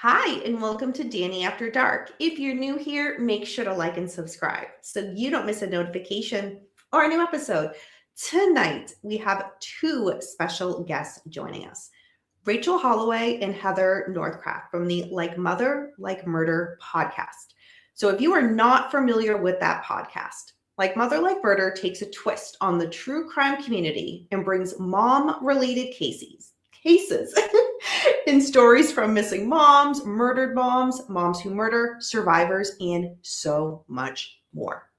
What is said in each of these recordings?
Hi, and welcome to Danny After Dark. If you're new here, make sure to like and subscribe so you don't miss a notification or a new episode. Tonight, we have two special guests joining us, Rachel Holloway and Heather Northcraft from the Like Mother, Like Murder podcast. So if you are not familiar with that podcast, Like Mother, Like Murder takes a twist on the true crime community and brings mom-related cases in stories from missing moms, murdered moms, moms who murder, survivors, and so much more.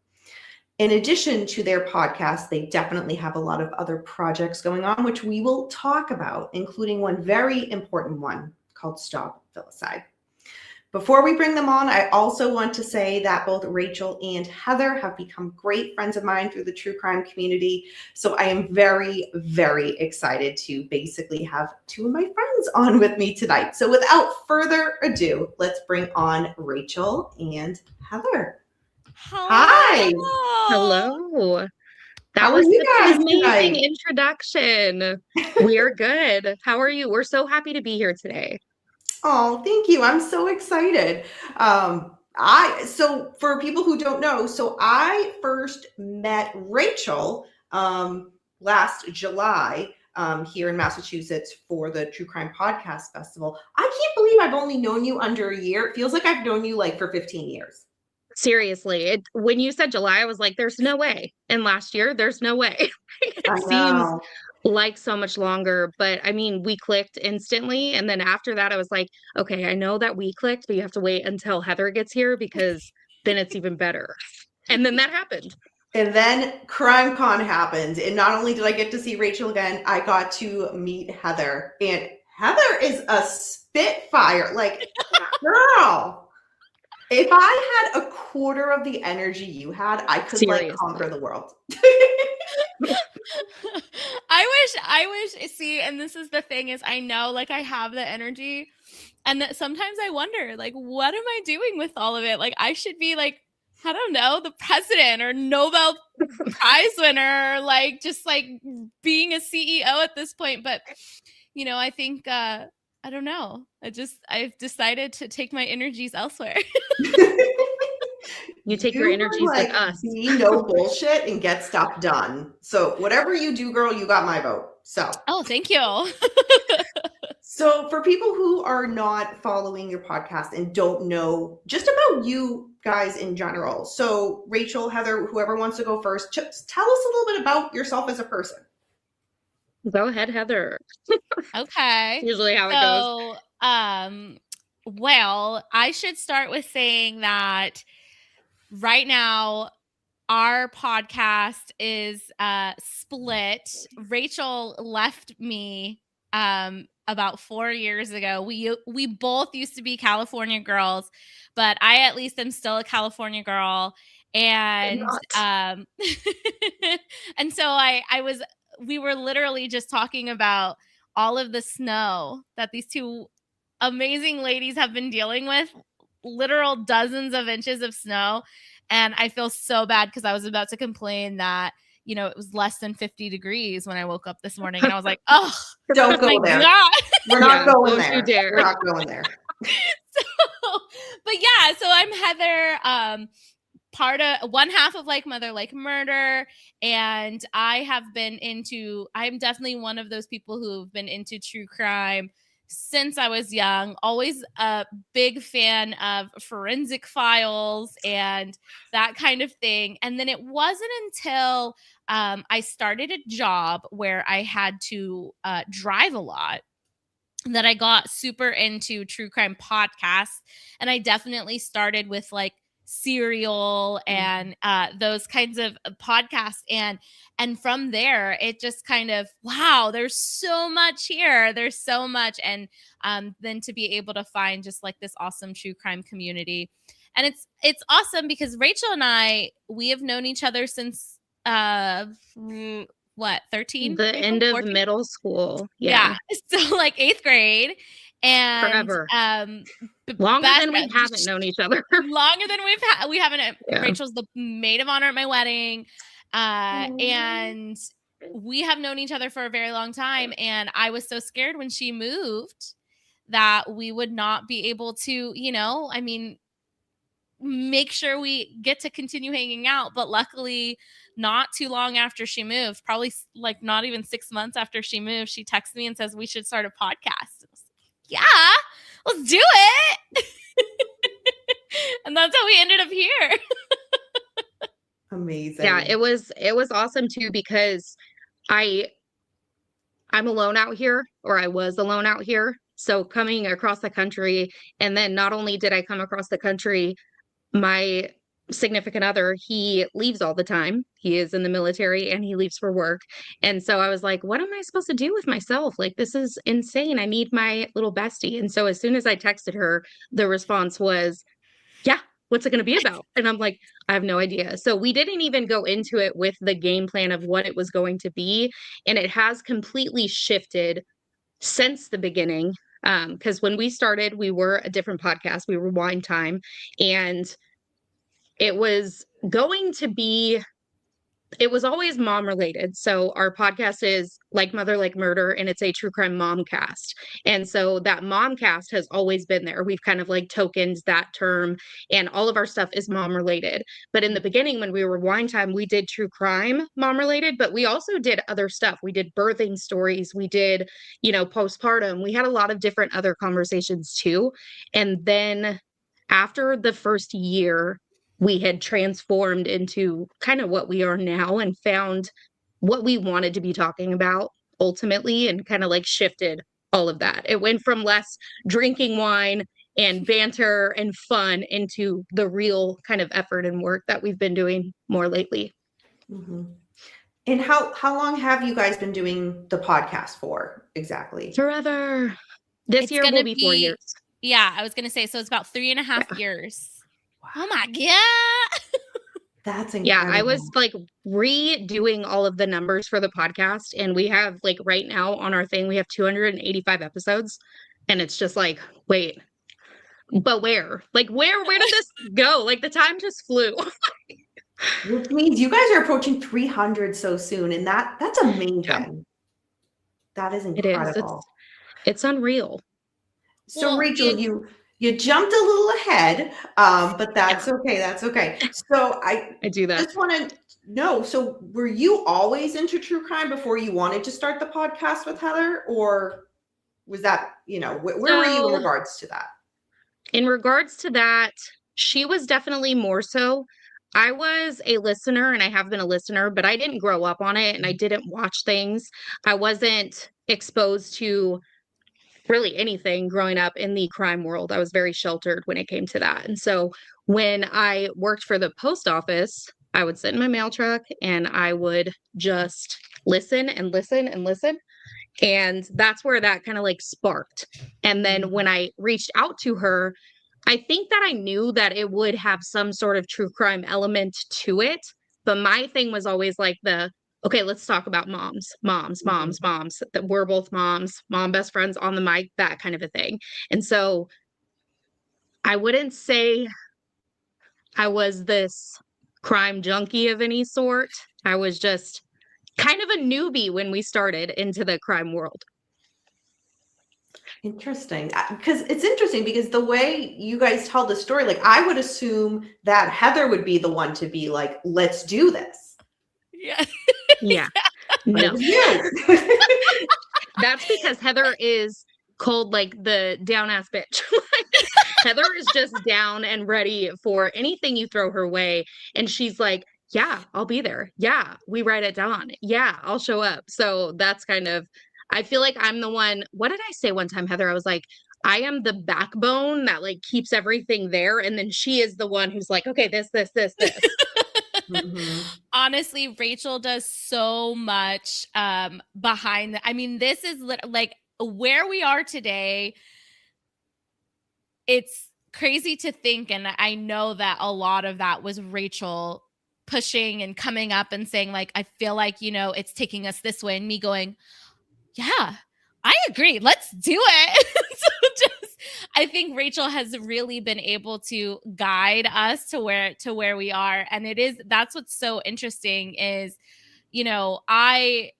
In addition to their podcast, they definitely have a lot of other projects going on, which we will talk about, including one very important one called Stop Filicide. Before we bring them on, I also want to say that both Rachel and Heather have become great friends of mine through the true crime community. So I am very, very excited to basically have two of my friends on with me tonight. So without further ado, let's bring on Rachel and Heather. Hi. Hello. How are you guys an amazing tonight? introduction. We're good. How are you? We're so happy to be here today. Oh, thank you. I'm so excited. So for people who don't know, so I first met Rachel last July here in Massachusetts for the True Crime Podcast Festival. I can't believe I've only known you under a year. It feels like I've known you like for 15 years. Seriously, when you said July, I was like, there's no way. And last year, there's no way. I It seems know. like so much longer, but I mean, we clicked instantly. And then after that, I was like, okay, I know that we clicked, but you have to wait until Heather gets here because then it's even better. And then that happened. And then Crime Con happened. And not only did I get to see Rachel again, I got to meet Heather. And Heather is a spitfire. Like, girl, if I had a quarter of the energy you had, I could Seriously. like conquer the world. I wish, see, and this is the thing is I know like I have the energy and that sometimes I wonder like, what am I doing with all of it? Like I should be like, I don't know, the president or Nobel Prize winner, like just like being a CEO at this point. But, you know, I think, I don't know. I've decided to take my energies elsewhere. You take your energies like with us. Be no bullshit and get stuff done. So whatever you do, girl, you got my vote. So. Oh, thank you. So for people who are not following your podcast and don't know just about you guys in general. So Rachel, Heather, whoever wants to go first, just tell us a little bit about yourself as a person. Go ahead, Heather. Okay. Usually how it goes. Well, I should start with saying that right now our podcast is split. Rachel left me about 4 years ago. We both used to be California girls, but I at least am still a California girl. And and so we were literally just talking about all of the snow that these two amazing ladies have been dealing with, literal dozens of inches of snow. And I feel so bad because I was about to complain that, you know, it was less than 50 degrees when I woke up this morning. And I was like, oh, don't go there. God. We're not going there. You dare. We're not going there. But yeah, so I'm Heather, one half of Like Mother, Like Murder. And I'm definitely one of those people who've been into true crime since I was young, always a big fan of forensic files and that kind of thing. And then it wasn't until I started a job where I had to drive a lot that I got super into true crime podcasts. And I definitely started with like Serial and those kinds of podcasts. And from there, it just kind of, wow, there's so much here. There's so much. And then to be able to find just like this awesome true crime community. And it's awesome because Rachel and we have known each other since 13? The end of 14? middle school. Yeah. So like 8th grade. And forever. Longer than we haven't known each other. Longer than we haven't. Yeah. Rachel's the maid of honor at my wedding. And we have known each other for a very long time. And I was so scared when she moved that we would not be able to, I mean, make sure we get to continue hanging out. But luckily, not too long after she moved, probably like not even 6 months after she moved, she texted me and says we should start a podcast. Yeah, let's do it. And that's how we ended up here. Amazing. Yeah, it was awesome too, because I'm alone out here, or I was alone out here. So coming across the country, and then not only did I come across the country, my significant other, he leaves all the time. He is in the military and he leaves for work. And so I was like, what am I supposed to do with myself? Like, this is insane. I need my little bestie. And so as soon as I texted her, the response was, yeah, what's it going to be about? And I'm like, I have no idea. So we didn't even go into it with the game plan of what it was going to be. And it has completely shifted since the beginning. Because when we started, we were a different podcast. We were Wine Time. And it was going to be, it was always mom related. So our podcast is Like Mother, Like Murder, and it's a true crime mom cast. And so that mom cast has always been there. We've kind of like tokened that term, and all of our stuff is mom related. But in the beginning, when we were Wine Time, we did true crime mom related, but we also did other stuff. We did birthing stories. We did, postpartum. We had a lot of different other conversations too. And then after the first year, we had transformed into kind of what we are now and found what we wanted to be talking about ultimately, and kind of like shifted all of that. It went from less drinking wine and banter and fun into the real kind of effort and work that we've been doing more lately. Mm-hmm. And how long have you guys been doing the podcast for exactly? Forever. This year will be 4 years. Yeah, I was going to say, so it's about 3.5 years. Wow. Oh my God. That's incredible. Yeah, I was like redoing all of the numbers for the podcast, and we have like right now on our thing, we have 285 episodes, and it's just like, wait, but where? Like where did this go? Like the time just flew. Which means you guys are approaching 300 so soon, and that's amazing. Yeah. That is incredible. It's unreal. So well, Rachel, you jumped a little ahead, but that's okay. That's okay. So I do that. Just want to know, so were you always into true crime before you wanted to start the podcast with Heather, or was that, where were you in regards to that? In regards to that, she was definitely more so. I was a listener, and I have been a listener, but I didn't grow up on it, and I didn't watch things. I wasn't exposed to really anything growing up in the crime world. I was very sheltered when it came to that. And so when I worked for the post office, I would sit in my mail truck and I would just listen and listen and listen. And that's where that kind of like sparked. And then when I reached out to her, I think that I knew that it would have some sort of true crime element to it. But my thing was always like okay, let's talk about moms, that we're both moms, mom best friends on the mic, that kind of a thing. And so I wouldn't say I was this crime junkie of any sort. I was just kind of a newbie when we started into the crime world. Interesting. Because it's interesting because the way you guys tell the story, like I would assume that Heather would be the one to be like, let's do this. Yeah. Yeah. No. That's because Heather is cold like the down ass bitch. Heather is just down and ready for anything you throw her way. And she's like, yeah, I'll be there. Yeah, we write it down. Yeah, I'll show up. So that's kind of, I feel like I'm the one. What did I say one time, Heather? I was like, I am the backbone that like keeps everything there. And then she is the one who's like, okay, this. Mm-hmm. Honestly, Rachel does so much behind I mean, this is like where we are today. It's crazy to think, and I know that a lot of that was Rachel pushing and coming up and saying like, I feel like, it's taking us this way, and me going, yeah, I agree. Let's do it. So I think Rachel has really been able to guide us to where we are. And that's what's so interesting is, I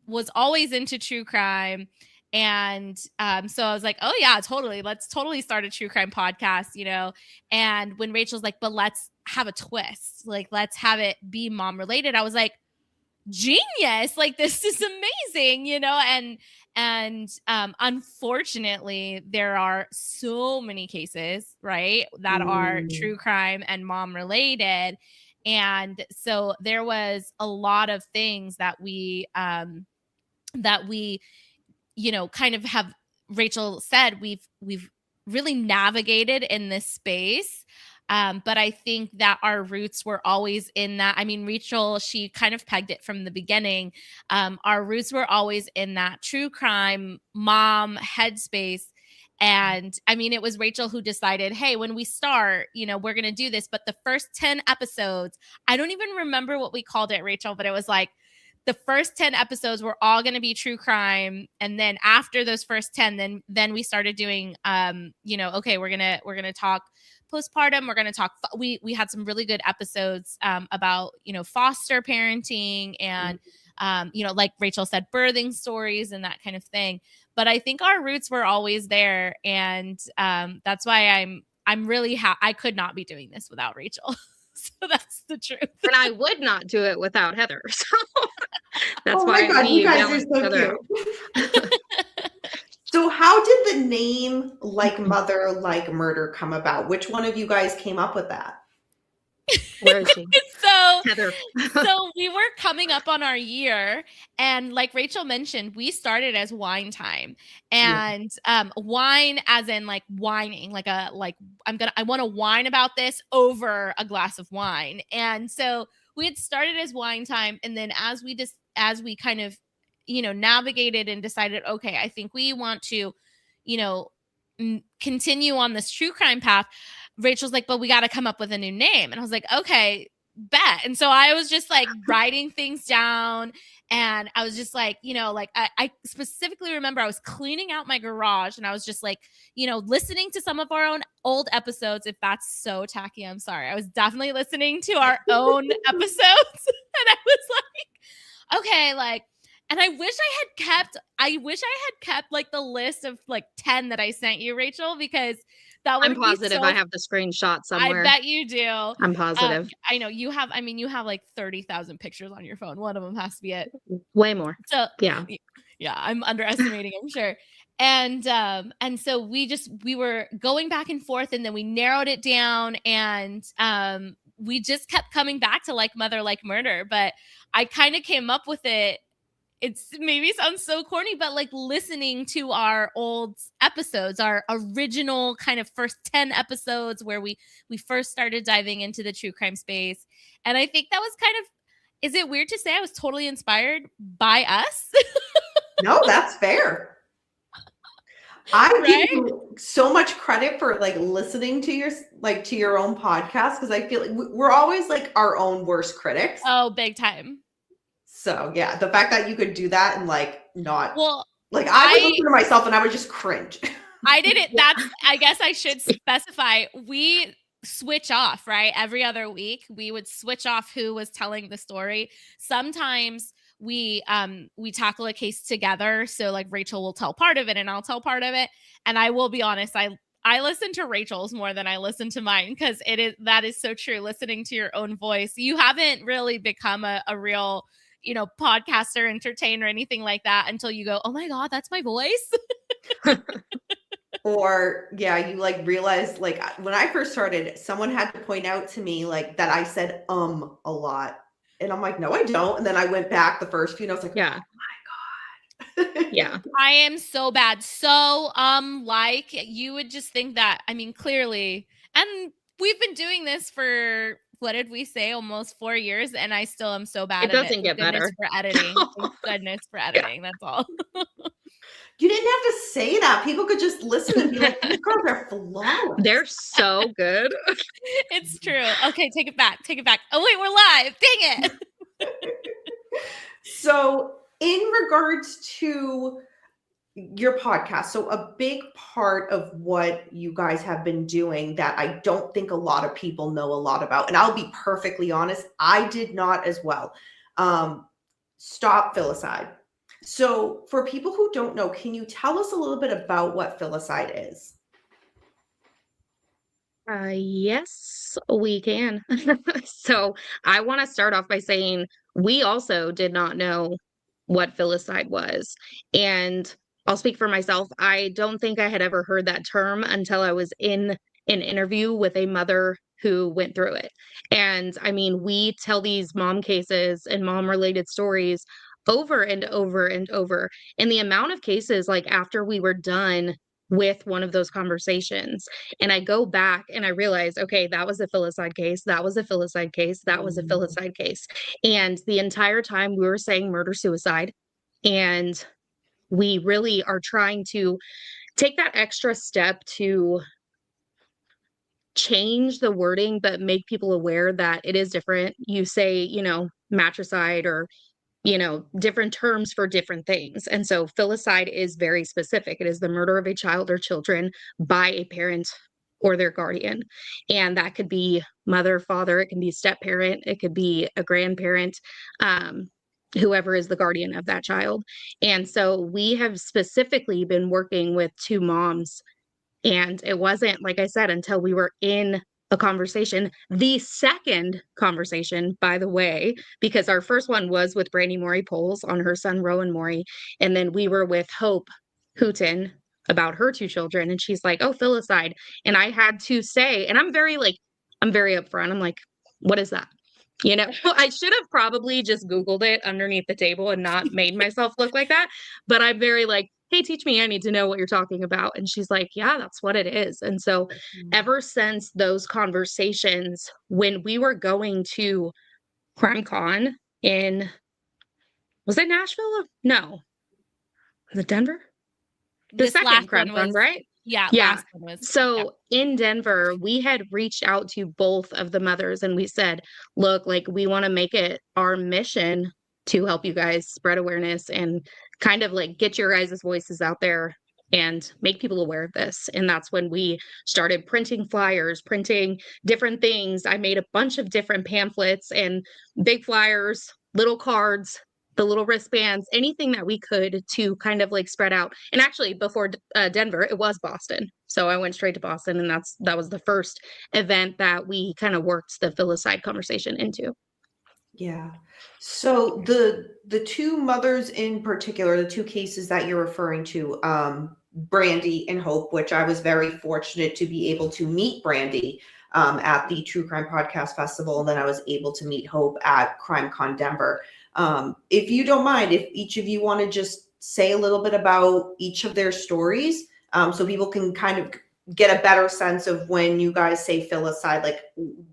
was always into true crime, And so I was like, oh yeah, totally. Let's totally start a true crime podcast, you know? And when Rachel's like, but let's have a twist, like, let's have it be mom related, I was like, genius, like, this is amazing, you know? And unfortunately, there are so many cases, right, that are true crime and mom related. And so there was a lot of things that we you know, kind of have, Rachel said, we've really navigated in this space. But I think that our roots were always in that. I mean, Rachel, she kind of pegged it from the beginning. Our roots were always in that true crime mom headspace. And I mean, it was Rachel who decided, hey, when we start, you know, we're going to do this. But the first 10 episodes, I don't even remember what we called it, Rachel, but it was like, the first 10 episodes were all going to be true crime. And then after those first 10, then we started doing, you know, okay, we're going to talk postpartum. We're going to talk, we had some really good episodes about, you know, foster parenting and, you know, like Rachel said, birthing stories and that kind of thing. But I think our roots were always there. And that's why I'm really I could not be doing this without Rachel. So that's the truth. And I would not do it without Heather. So that's Oh why my God, we you guys are balance so each other cute. So how did the name Like Mother, Like Murder come about? Which one of you guys came up with that? Where is she? So Heather. So we were coming up on our year, and like Rachel mentioned, we started as wine time, and wine as in like whining, like I want to whine about this over a glass of wine. And so we had started as wine time, and then as we kind of, you know, navigated and decided, okay, I think we want to, you know, continue on this true crime path. Rachel's like, but we got to come up with a new name. And I was like, okay, bet. And so I was just like writing things down, and I was just like, you know, like I specifically remember I was cleaning out my garage, and I was just like, you know, listening to some of our own old episodes. If that's so tacky, I'm sorry. I was definitely listening to our own episodes, and I was like, okay, like, and I wish I had kept like the list of like 10 that I sent you, Rachel, because that would I'm positive I have the screenshot somewhere. I bet you do. I'm positive. I know you have. I mean, you have like 30,000 pictures on your phone. One of them has to be it. Way more. So yeah, I'm underestimating, I'm sure. And so we were going back and forth, and then we narrowed it down, and we just kept coming back to Like Mother, Like Murder. But I kind of came up with it. It's maybe sounds so corny, but like listening to our old episodes, our original kind of first 10 episodes where we first started diving into the true crime space. And I think that was kind of, is it weird to say I was totally inspired by us? No, that's fair. I give you so much credit for like listening to your own podcast, because I feel like we're always like our own worst critics. Oh, big time. So yeah, the fact that you could do that and like not, well, like I would listen to myself and I would just cringe. I didn't. I guess I should specify. We switch off, right? Every other week we would switch off who was telling the story. Sometimes we tackle a case together. So like Rachel will tell part of it and I'll tell part of it. And I will be honest, I listen to Rachel's more than I listen to mine, because that is so true. Listening to your own voice. You haven't really become a real, you know, podcaster, entertainer, anything like that until you go, oh my God, that's my voice. Or yeah, you like realize, like when I first started, someone had to point out to me like that I said a lot. And I'm like, no, I don't. And then I went back the first few and I was like, yeah. Oh my God. Yeah. I am so bad. So like you would just think that, I mean, clearly, and we've been doing this for, what did we say, almost 4 years, and I still am so bad at it. It doesn't get better. For editing. Thank goodness for editing. That's all. You didn't have to say that. People could just listen and be like, these girls are flawless. They're so good. It's true. Okay, take it back. Oh wait, we're live. Dang it. So in regards to your podcast, so a big part of what you guys have been doing that I don't think a lot of people know a lot about, and I'll be perfectly honest, I did not as well, stop filicide. So for people who don't know, can you tell us a little bit about what filicide is? Yes, we can. So I want to start off by saying we also did not know what filicide was. And I'll speak for myself. I don't think I had ever heard that term until I was in an interview with a mother who went through it. And I mean, we tell these mom cases and mom related stories over and over and over. And the amount of cases, like after we were done with one of those conversations, and I go back and I realize, okay, that was a filicide case. That was a filicide case. That was a filicide case. And the entire time we were saying murder suicide. And we really are trying to take that extra step to change the wording, but make people aware that it is different. You say, matricide or different terms for different things. And so filicide is very specific. It is the murder of a child or children by a parent or their guardian. And that could be mother, father, it can be step parent, it could be a grandparent, whoever is the guardian of that child. And so we have specifically been working with two moms, and it wasn't, like I said, until we were in a conversation, the second conversation, by the way, because our first one was with Brandy Maury Poles on her son, Rowan Maury. And then we were with Hope Hooten about her two children. And she's like, oh, filicide. And I had to say, and I'm very upfront. I'm like, what is that? I should have probably just Googled it underneath the table and not made myself look like that. But I'm very like, hey, teach me. I need to know what you're talking about. And she's like, yeah, that's what it is. And so ever since those conversations, when we were going to CrimeCon was it Nashville? No. Was it Denver? The This second last one CrimeCon, was, right? yeah, Yeah. last one was. So in Denver, we had reached out to both of the mothers and we said, look, like we want to make it our mission to help you guys spread awareness and kind of like get your guys' voices out there and make people aware of this. And that's when we started printing flyers, printing different things. I made a bunch of different pamphlets and big flyers, little cards, the little wristbands, anything that we could to kind of like spread out. And actually before Denver, it was Boston. So I went straight to Boston, and that was the first event that we kind of worked the filicide conversation into. Yeah. So the two mothers in particular, the two cases that you're referring to, Brandy and Hope, which I was very fortunate to be able to meet Brandy at the True Crime Podcast Festival, and then I was able to meet Hope at CrimeCon Denver. If you don't mind, if each of you want to just say a little bit about each of their stories, so people can kind of get a better sense of when you guys say filicide, like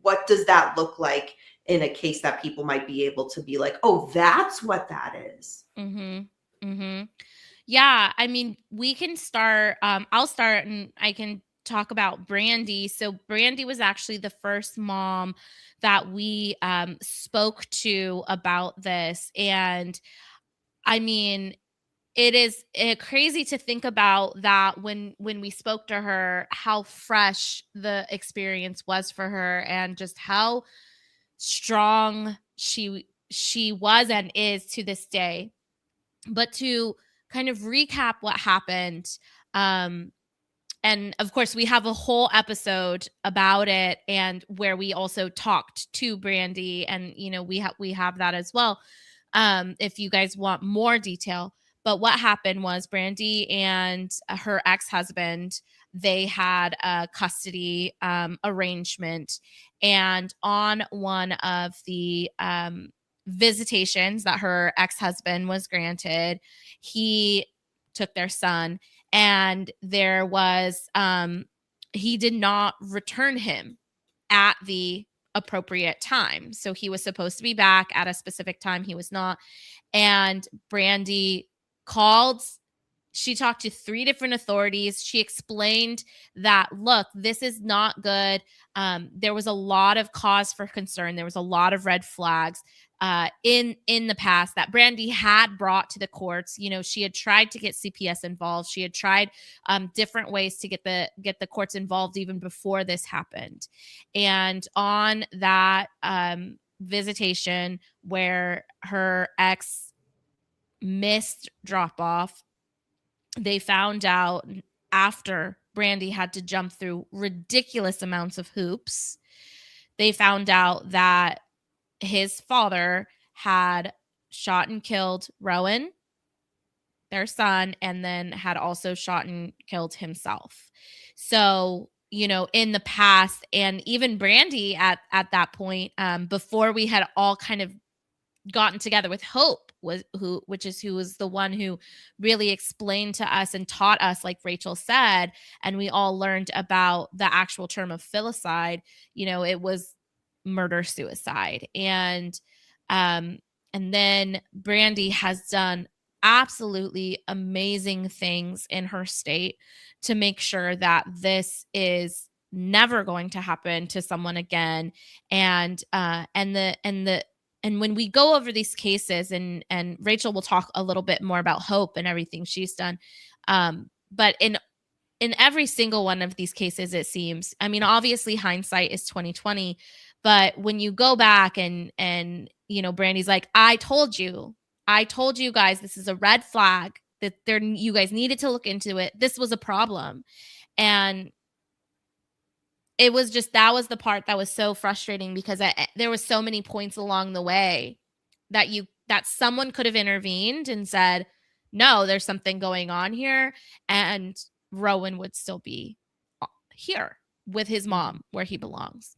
what does that look like in a case that people might be able to be like, oh, that's what that is. Yeah, I mean, we can start. I'll start, and I can talk about Brandy. So Brandy was actually the first mom that we spoke to about this, and I mean, it is crazy to think about that when we spoke to her, how fresh the experience was for her, and just how strong she was and is to this day. But to kind of recap what happened, and of course we have a whole episode about it, and where we also talked to Brandy, and we have that as well, if you guys want more detail. But what happened was Brandy and her ex-husband, they had a custody arrangement, and on one of the visitations that her ex-husband was granted, he took their son, and there was he did not return him at the appropriate time. So he was supposed to be back at a specific time. He was not. And Brandy called. She talked to 3 different authorities. She explained that, look, this is not good. There was a lot of cause for concern. There was a lot of red flags in the past that Brandy had brought to the courts. She had tried to get CPS involved. She had tried different ways to get the courts involved even before this happened. And on that visitation where her ex missed drop off. They found out after Brandy had to jump through ridiculous amounts of hoops. They found out that his father had shot and killed Rowan, their son, and then had also shot and killed himself. So, you know, in the past, and even Brandy at that point, before we had all kind of gotten together with Hope, which is who was the one who really explained to us and taught us, like Rachel said, and we all learned about the actual term of filicide. You know, it was murder suicide, and then Brandy has done absolutely amazing things in her state to make sure that this is never going to happen to someone again. And when we go over these cases, and Rachel will talk a little bit more about Hope and everything she's done, but in every single one of these cases, it seems, I mean, obviously hindsight is 2020, but when you go back and you know, Brandy's like, I told you guys, this is a red flag, that you guys needed to look into it. This was a problem. And it was just, that was the part that was so frustrating, because there was so many points along the way that someone could have intervened and said, no, there's something going on here, and Rowan would still be here with his mom where he belongs.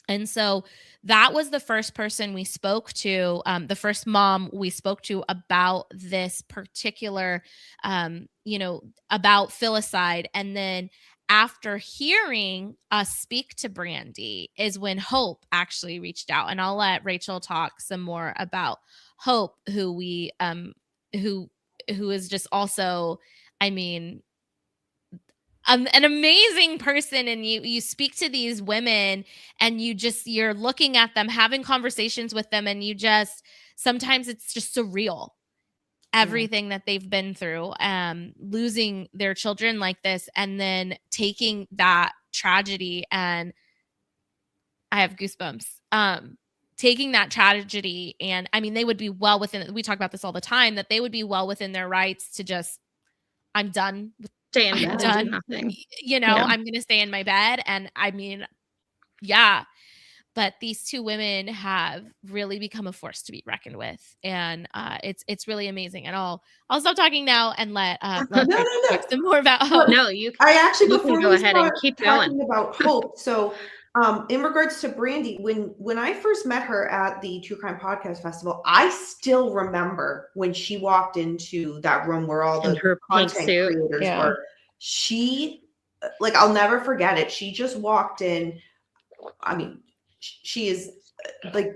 And so that was the first person we spoke to, the first mom we spoke to about this particular, you know, about filicide. And then after hearing us speak to Brandy is when Hope actually reached out. And I'll let Rachel talk some more about Hope, who we, who is just also, I mean, an amazing person. And you speak to these women, and you're looking at them, having conversations with them, and sometimes it's just surreal, everything that they've been through, losing their children like this, and then taking that tragedy, and I have goosebumps, taking that tragedy. And I mean, they would be well within, we talk about this all the time, that they would be well within their rights to just, I'm done with, Stay in I'm bed, done. do nothing. You know, Yeah. I'm going to stay in my bed. And I mean, yeah, but these two women have really become a force to be reckoned with. And it's really amazing. And I'll stop talking now and let No. talk some more about Hope. No, you I actually, you before can go we ahead and start keep talking going. about Hope, so in regards to Brandy, when I first met her at the True Crime Podcast Festival, I still remember when she walked into that room where all In the her pink content suit, creators yeah. were. She, like, I'll never forget it. She just walked in. I mean, she is like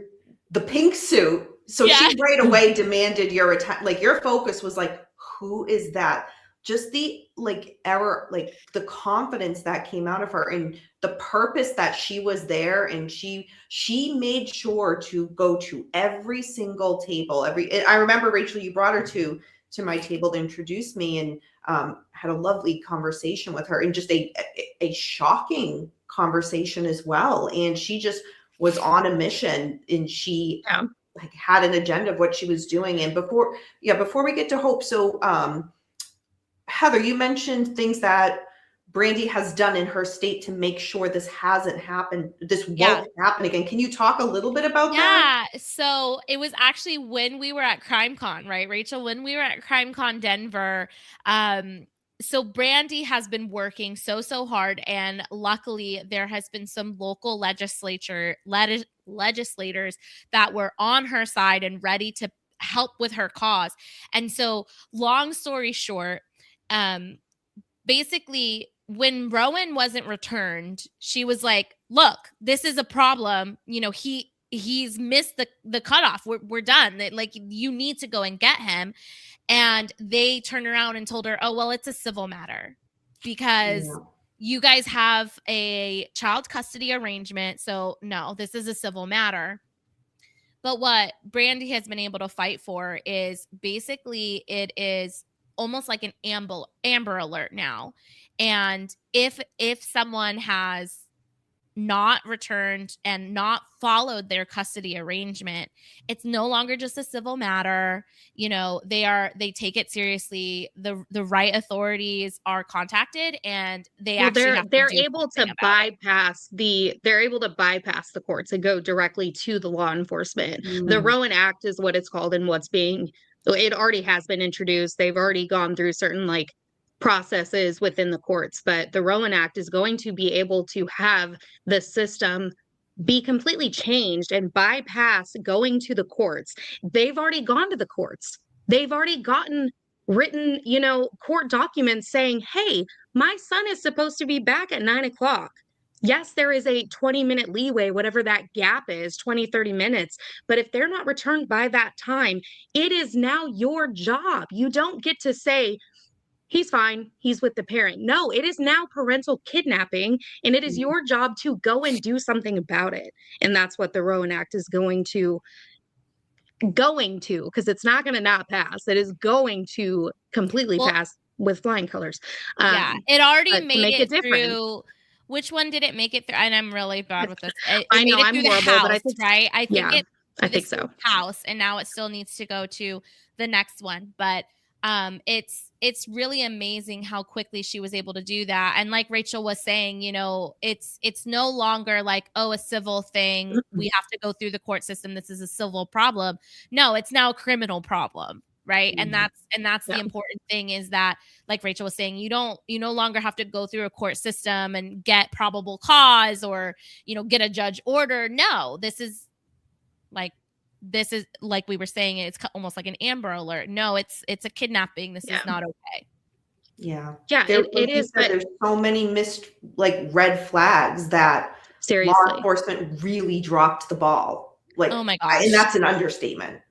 the pink suit. So Yeah. she right away demanded your attention. Like, your focus was like, who is that? Just the the confidence that came out of her, and the purpose that she was there. And she made sure to go to every single table. I remember, Rachel, you brought her to my table to introduce me, and had a lovely conversation with her, and just a shocking conversation as well. And she just was on a mission, and she like had an agenda of what she was doing. And before we get to Hope, so Heather, you mentioned things that Brandy has done in her state to make sure this hasn't happened, this won't happen again. Can you talk a little bit about that? Yeah. So it was actually when we were at CrimeCon, right, Rachel? When we were at CrimeCon Denver, so Brandy has been working so hard, and luckily there has been some local legislators that were on her side and ready to help with her cause. And so, long story short, basically, when Rowan wasn't returned, she was like, look, this is a problem. You know, he's missed the cutoff. We're done. Like, you need to go and get him. And they turned around and told her, oh, well, it's a civil matter, because you guys have a child custody arrangement. So no, this is a civil matter. But what Brandy has been able to fight for is basically, it is almost like an Amber Alert now. And if someone has not returned and not followed their custody arrangement, it's no longer just a civil matter. You know, they take it seriously. The right authorities are contacted, and they actually have to they're do able to something about it. they're able to bypass the courts and go directly to the law enforcement. The Mm. Rowan Act is what it's called, and it already has been introduced. They've already gone through certain like processes within the courts, but the Rowan Act is going to be able to have the system be completely changed and bypass going to the courts. They've already gone to the courts. They've already gotten written, court documents saying, hey, my son is supposed to be back at 9 o'clock. Yes, there is a 20-minute leeway, whatever that gap is, 20, 30 minutes. But if they're not returned by that time, it is now your job. You don't get to say, he's fine, he's with the parent. No, it is now parental kidnapping, and it is your job to go and do something about it. And that's what the Rowan Act is going to, because it's not going to not pass. It is going to completely pass with flying colors. Yeah, it already but to made make it it different. through. Which one did it make it through? And I'm really bad with this. It I made know, it I'm through the horrible, but I House, think- right? I think yeah, it I to think the so. House, and now it still needs to go to the next one. But it's really amazing how quickly she was able to do that. And like Rachel was saying, it's no longer like, oh, a civil thing. We have to go through the court system. This is a civil problem. No, it's now a criminal problem. Right. And that's the important thing, is that, like Rachel was saying, you no longer have to go through a court system and get probable cause or, get a judge order. No, this is like we were saying, it's almost like an Amber Alert. No, it's a kidnapping. This is not okay. Yeah. Yeah, it is. But there's so many missed red flags that seriously, law enforcement really dropped the ball. Like, oh my gosh. And that's an understatement.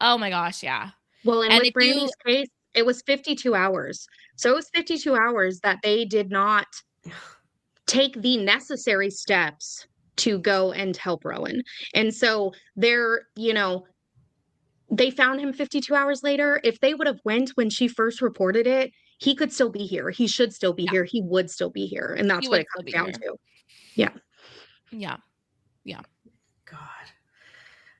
Oh my gosh. Yeah. Well, and with Brandy's case, it was 52 hours. So it was 52 hours that they did not take the necessary steps to go and help Rowan. And so they found him 52 hours later. If they would have went when she first reported it, he could still be here. He should still be here. He would still be here. And that's what it comes down to. Yeah. Yeah. Yeah. God.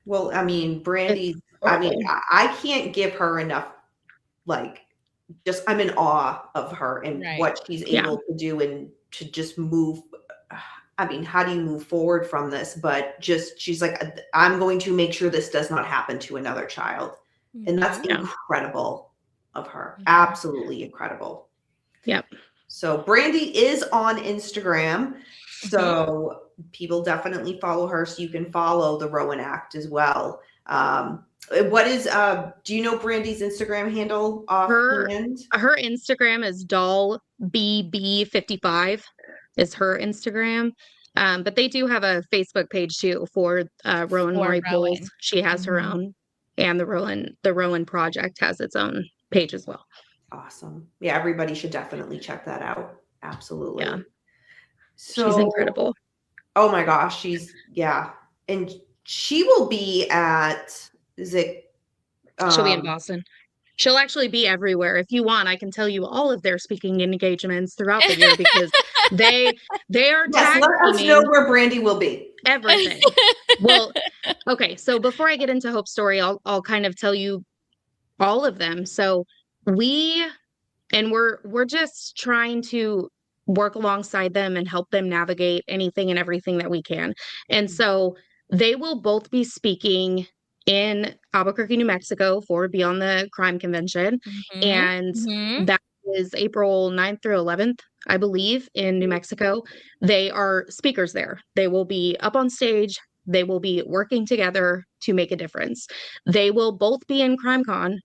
Well, I mean, Brandy, I can't give her enough, I'm in awe of her and what she's able to do and to just move. I mean, how do you move forward from this? But she's like, I'm going to make sure this does not happen to another child. Mm-hmm. And that's incredible of her. Mm-hmm. Absolutely incredible. Yep. So Brandy is on Instagram. So people definitely follow her, so you can follow the Rowan Act as well. What is do you know Brandy's Instagram handle offhand? Her Instagram is dollbb55 is her Instagram. But they do have a Facebook page too for Rowan Maury Bowles. She has her own, and the Rowan Project has its own page as well. Awesome. Yeah, everybody should definitely check that out. Absolutely. Yeah. So, she's incredible. Oh my gosh, and she will be at, she'll be in Boston. She'll actually be everywhere. If you want, I can tell you all of their speaking engagements throughout the year, because they are let us know where Brandy will be. Everything. Well, okay. So before I get into Hope's story, I'll kind of tell you all of them. So we're just trying to work alongside them and help them navigate anything and everything that we can. And so they will both be speaking in Albuquerque, New Mexico for Beyond the Crime Convention. And that is April 9th through 11th, I believe, in New Mexico. They are speakers there. They will be up on stage. They will be working together to make a difference. They will both be in CrimeCon,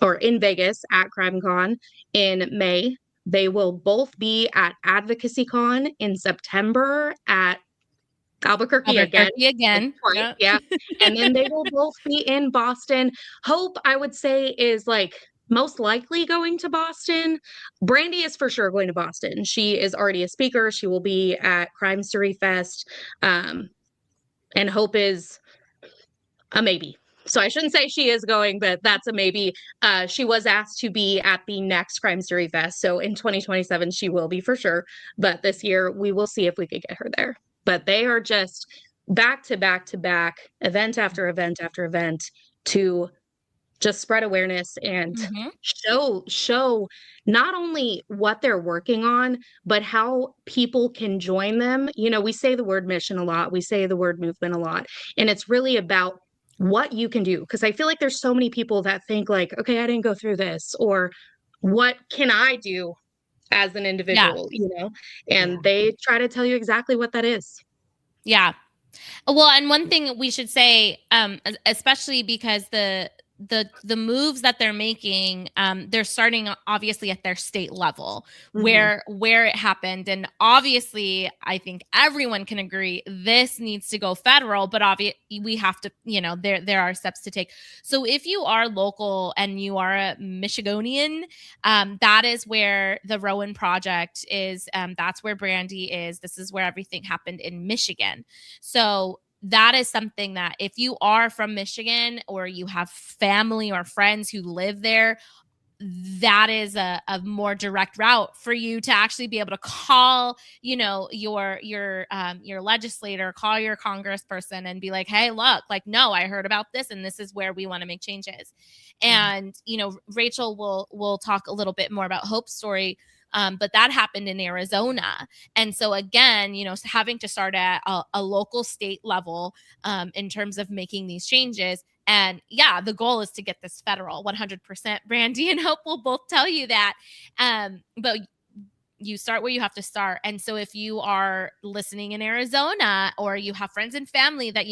or in Vegas at CrimeCon in May. They will both be at AdvocacyCon in September at Albuquerque again. Yeah. And then they will both be in Boston. Hope, I would say, is most likely going to Boston. Brandy is for sure going to Boston. She is already a speaker. She will be at Crime Story Fest. And Hope is a maybe. So I shouldn't say she is going, but that's a maybe. She was asked to be at the next Crime Story Fest. So in 2027, she will be for sure. But this year, we will see if we could get her there. but they are just back to back to back, event after event after event, to just spread awareness and Mhm. show not only what they're working on, but how people can join them. You know, we say the word mission a lot, we say the word movement a lot, and it's really about what you can do. Because I feel like there's so many people that think like, okay, I didn't go through this, or what can I do as an Yeah. individual, you know? Yeah. And they try to tell you exactly what that is. Yeah. Well, and one thing we should say, especially because the moves that they're making, they're starting obviously at their state level Mhm. where it happened, and obviously, I think everyone can agree this needs to go federal. But obviously, we have to, there are steps to take. So if you are local and you are a Michigonian, that is where the Rowan Project is. That's where Brandy is. This is where everything happened in Michigan. So that is something that if you are from Michigan or you have family or friends who live there, that is a more direct route for you to actually be able to call, your legislator, call your congressperson and be like, hey, look, like, no, I heard about this and this is where we want to make changes. And, Rachel will talk a little bit more about Hope's story. But that happened in Arizona. And so again, having to start at a local state level in terms of making these changes. And yeah, the goal is to get this federal 100%. Brandy and Hope will both tell you that. But you start where you have to start. And so if you are listening in Arizona, or you have friends and family that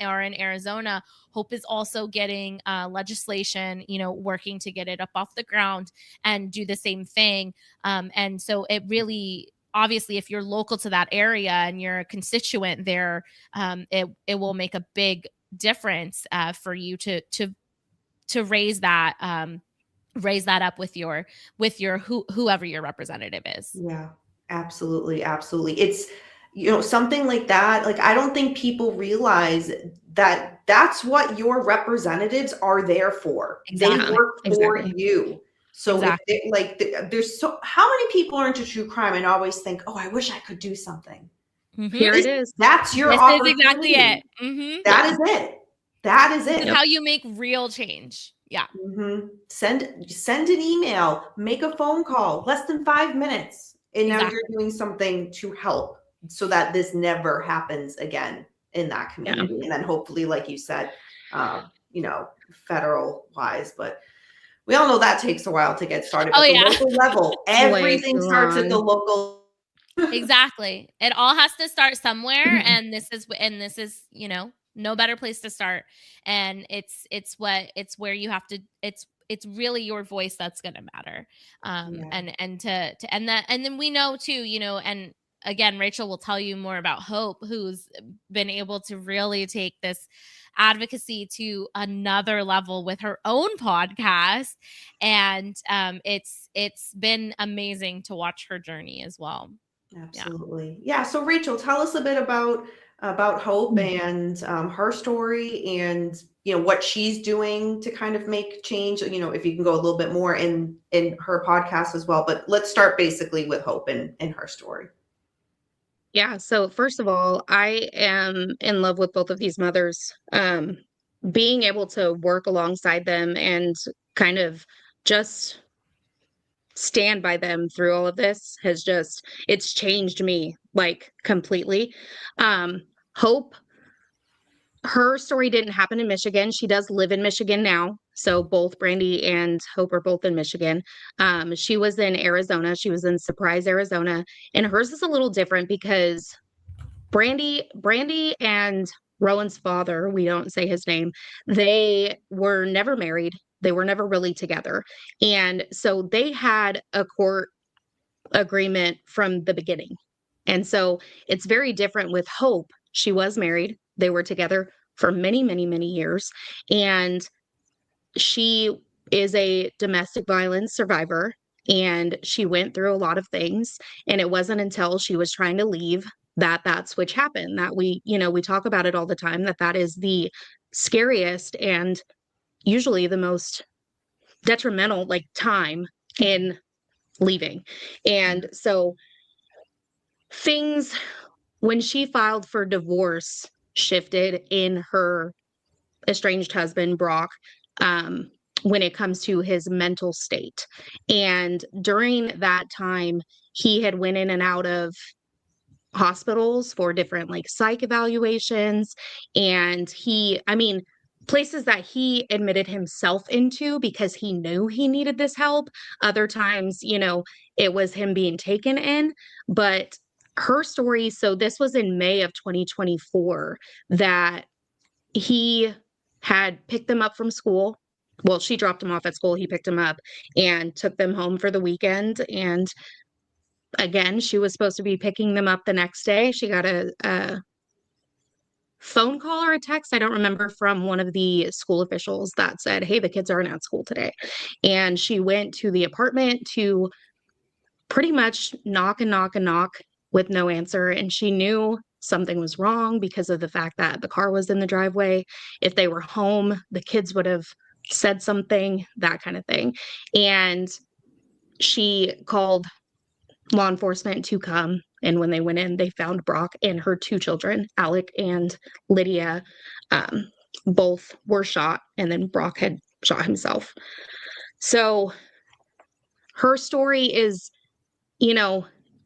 are in Arizona, Hope is also getting legislation, working to get it up off the ground and do the same thing. And so it really, obviously, if you're local to that area and you're a constituent there, it will make a big difference for you to raise that up with your whoever your representative is. Yeah, absolutely. Absolutely. It's, something like that. Like, I don't think people realize that that's what your representatives are there for. Exactly. They work for Exactly. you. So Exactly. there's how many people are into true crime and always think, oh, I wish I could do something. Mm-hmm. Here it is. That's your This opportunity. is exactly it. Mm-hmm. That is it. That is This it. is how you make real change. Yeah. Mm-hmm. Send an email, make a phone call, less than 5 minutes. And now Exactly. you're doing something to help so that this never happens again in that community. And then hopefully, like you said, federal wise, but we all know that takes a while to get started. But the local level, everything starts at the local. Exactly. It all has to start somewhere. And this is, no better place to start. And it's where you have to, it's really your voice that's going to matter. And then we know too, and again, Rachel will tell you more about Hope, who's been able to really take this advocacy to another level with her own podcast. And it's been amazing to watch her journey as well. Absolutely. Yeah. So Rachel, tell us a bit about Hope and her story, and what she's doing to kind of make change. If you can go a little bit more in her podcast as well. But let's start basically with Hope and her story. Yeah. So first of all, I am in love with both of these mothers. Being able to work alongside them and kind of just stand by them through all of this it's changed me like completely. Hope, her story didn't happen in Michigan. She does live in Michigan now. So both Brandy and Hope are both in Michigan. She was in Arizona. She was in Surprise, Arizona. And hers is a little different because Brandy and Rowan's father, we don't say his name, they were never married. They were never really together. And so they had a court agreement from the beginning. And so it's very different with Hope. She was married. They were together for many, many, many years. And she is a domestic violence survivor. And she went through a lot of things. And it wasn't until she was trying to leave that switch happened, that we talk about it all the time, that is the scariest and usually the most detrimental time in leaving. And so things when she filed for divorce, shifted in her estranged husband, Brock, when it comes to his mental state. And during that time, he had went in and out of hospitals for different like psych evaluations. And places that he admitted himself into because he knew he needed this help. Other times, it was him being taken in. But her story, so this was in May of 2024 that he had picked them up from school. Well, she dropped him off at school. He picked him up and took them home for the weekend. And again, she was supposed to be picking them up the next day. She got a phone call or a text, I don't remember, from one of the school officials that said, hey, the kids aren't at school today. And she went to the apartment to pretty much knock and knock and knock with no answer. And she knew something was wrong because of the fact that the car was in the driveway. If they were home, the kids would have said something, that kind of thing. And she called law enforcement to come. And when they went in, they found Brock and her two children, Alec and Lydia. Both were shot, and then Brock had shot himself. So her story is,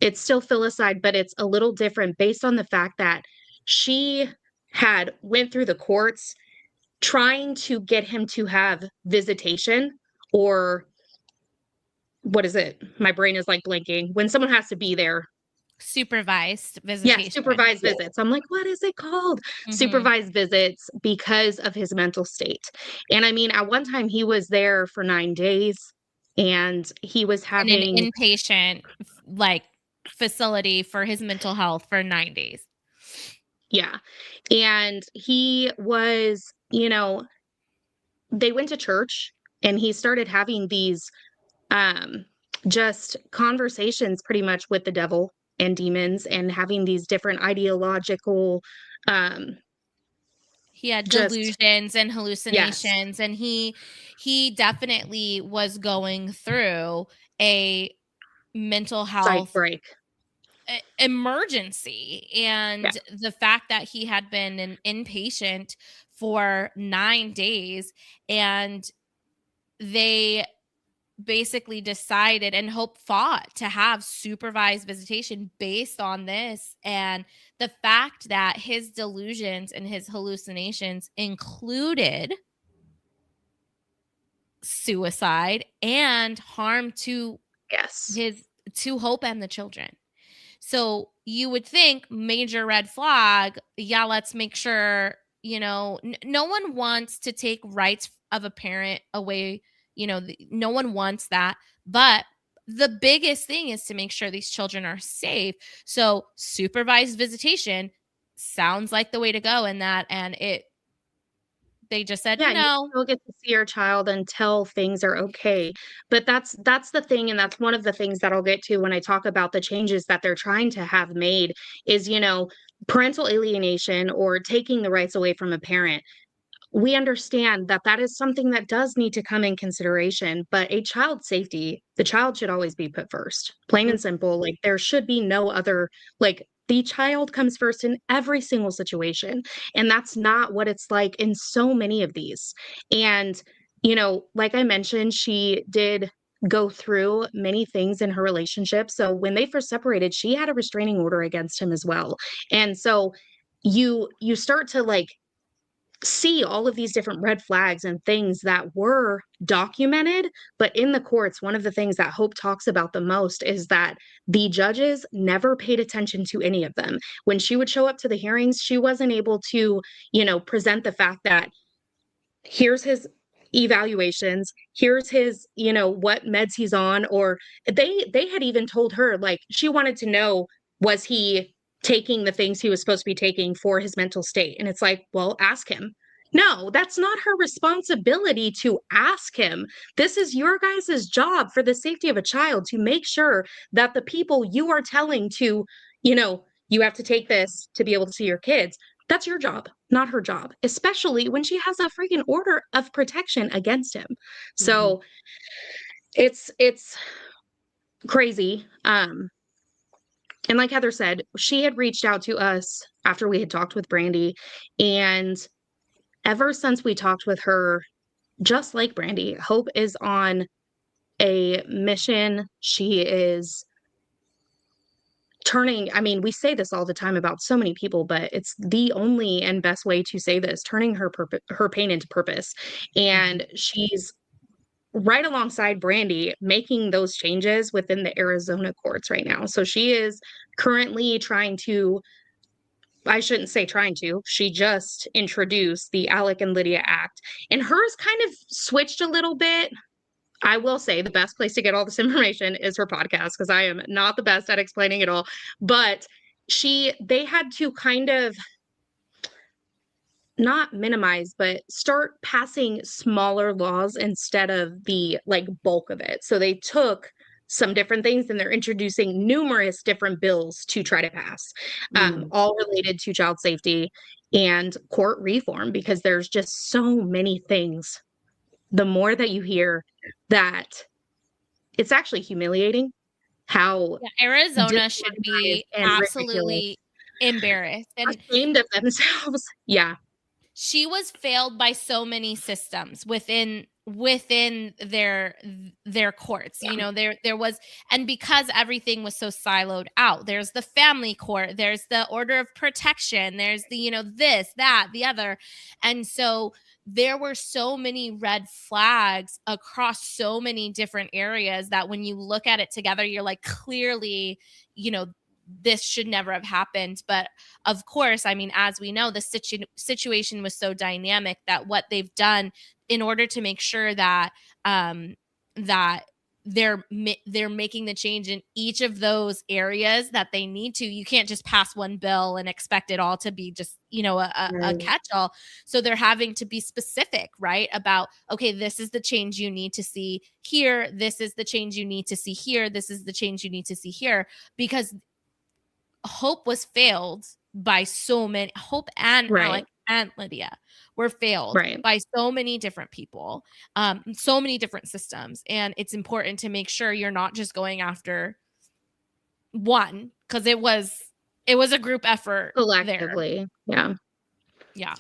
it's still filicide, but it's a little different based on the fact that she had went through the courts trying to get him to have visitation, or what is it? My brain is like blinking. When someone has to be there. Supervised visitation. Yeah, supervised visits. I'm like, what is it called? Mm-hmm. Supervised visits because of his mental state. And at one time he was there for 9 days, and he was having an inpatient facility for his mental health for 9 days. Yeah. And he was, they went to church, and he started having these just conversations pretty much with the devil and demons, and having these different ideological he had delusions and hallucinations. Yes. And he definitely was going through a mental health break emergency. And the fact that he had been an inpatient for 9 days, and they basically decided, and Hope fought to have supervised visitation based on this. And the fact that his delusions and his hallucinations included suicide and harm to to Hope and the children. So you would think major red flag. Yeah, let's make sure, no one wants to take rights of a parent away. No one wants that. But the biggest thing is to make sure these children are safe. So supervised visitation sounds like the way to go in that. And they just said, no. You still get to see your child until things are okay. But that's the thing. And that's one of the things that I'll get to when I talk about the changes that they're trying to have made is, parental alienation or taking the rights away from a parent. We understand that that is something that does need to come in consideration, but a child's safety, the child should always be put first, plain and simple. Like, there should be no other, the child comes first in every single situation. And that's not what it's like in so many of these. And, like I mentioned, she did go through many things in her relationship. So when they first separated, she had a restraining order against him as well. And so you start to see all of these different red flags and things that were documented. But in the courts, one of the things that Hope talks about the most is that the judges never paid attention to any of them. When she would show up to the hearings, she wasn't able to, present the fact that here's his evaluations, here's his, what meds he's on, or they had even told her, she wanted to know, was he taking the things he was supposed to be taking for his mental state? And it's like, well, ask him. No, that's not her responsibility to ask him. This is your guys' job for the safety of a child to make sure that the people you are telling to, you have to take this to be able to see your kids. That's your job, not her job, especially when she has a freaking order of protection against him. So it's crazy. And like Heather said, she had reached out to us after we had talked with Brandy. And ever since we talked with her, just like Brandy, Hope is on a mission. She is turning, I mean, we say this all the time about so many people, but it's the only and best way to say this, turning her pain into purpose. And she's right alongside Brandy making those changes within the Arizona courts right now. So she is currently trying to, I shouldn't say trying to, she just introduced the Alec and Lydia Act, and hers kind of switched a little bit. I will say the best place to get all this information is her podcast, because I am not the best at explaining it all. But they had to kind of not minimize, but start passing smaller laws instead of the like bulk of it. So they took some different things and they're introducing numerous different bills to try to pass, all related to child safety and court reform, because there's just so many things. The more that you hear that, it's actually humiliating how Arizona should be absolutely embarrassed and ashamed of themselves. Yeah. She was failed by so many systems within their courts. You know, there was, and because everything was so siloed out, there's the family court, there's the order of protection, there's the, you know, this, that, the other. And so there were so many red flags across so many different areas that when you look at it together, you're like, clearly, you know, this should never have happened. But of course, I mean, as we know, the situation was so dynamic that what they've done in order to make sure that that they're making the change in each of those areas that they need to. You can't just pass one bill and expect it all to be just, you know, a catch-all. So they're having to be specific, right? About, okay, this is the change you need to see here. This is the change you need to see here. This is the change you need to see here. Because Hope was failed by so many. Hope and Alec and Lydia were failed by so many different people, so many different systems. And it's important to make sure you're not just going after one, because it was a group effort collectively there. Yeah.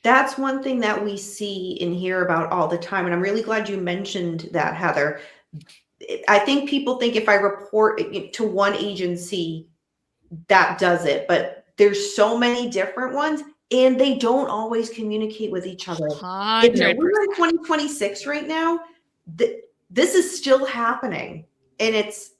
That's one thing that we see and hear about all the time. And I'm really glad you mentioned that, Heather. I think people think if I report to one agency, that does it, but there's so many different ones and they don't always communicate with each other. We're in 2026 right now. This is still happening, and it's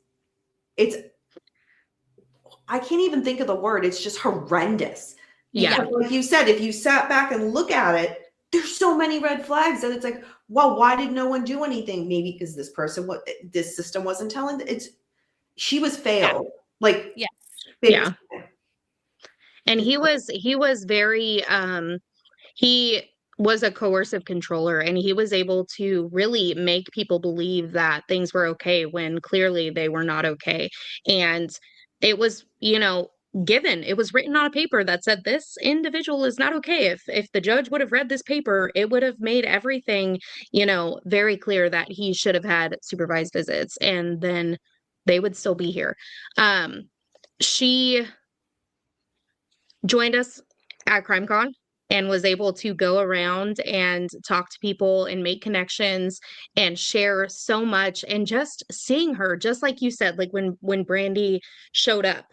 I can't even think of the word. It's just horrendous. Yeah. Like you said, if you sat back and look at it, there's so many red flags that it's like, well, why did no one do anything? Maybe because this system wasn't telling. She was failed. Like, yeah. And he was very he was a coercive controller, and he was able to really make people believe that things were okay when clearly they were not okay. And it was, you know, it was written on a paper that said this individual is not okay. If the judge would have read this paper, it would have made everything, you know, very clear that he should have had supervised visits, and then they would still be here. She joined us at CrimeCon and was able to go around and talk to people and make connections and share so much. And just seeing her, just like you said, like when Brandy showed up,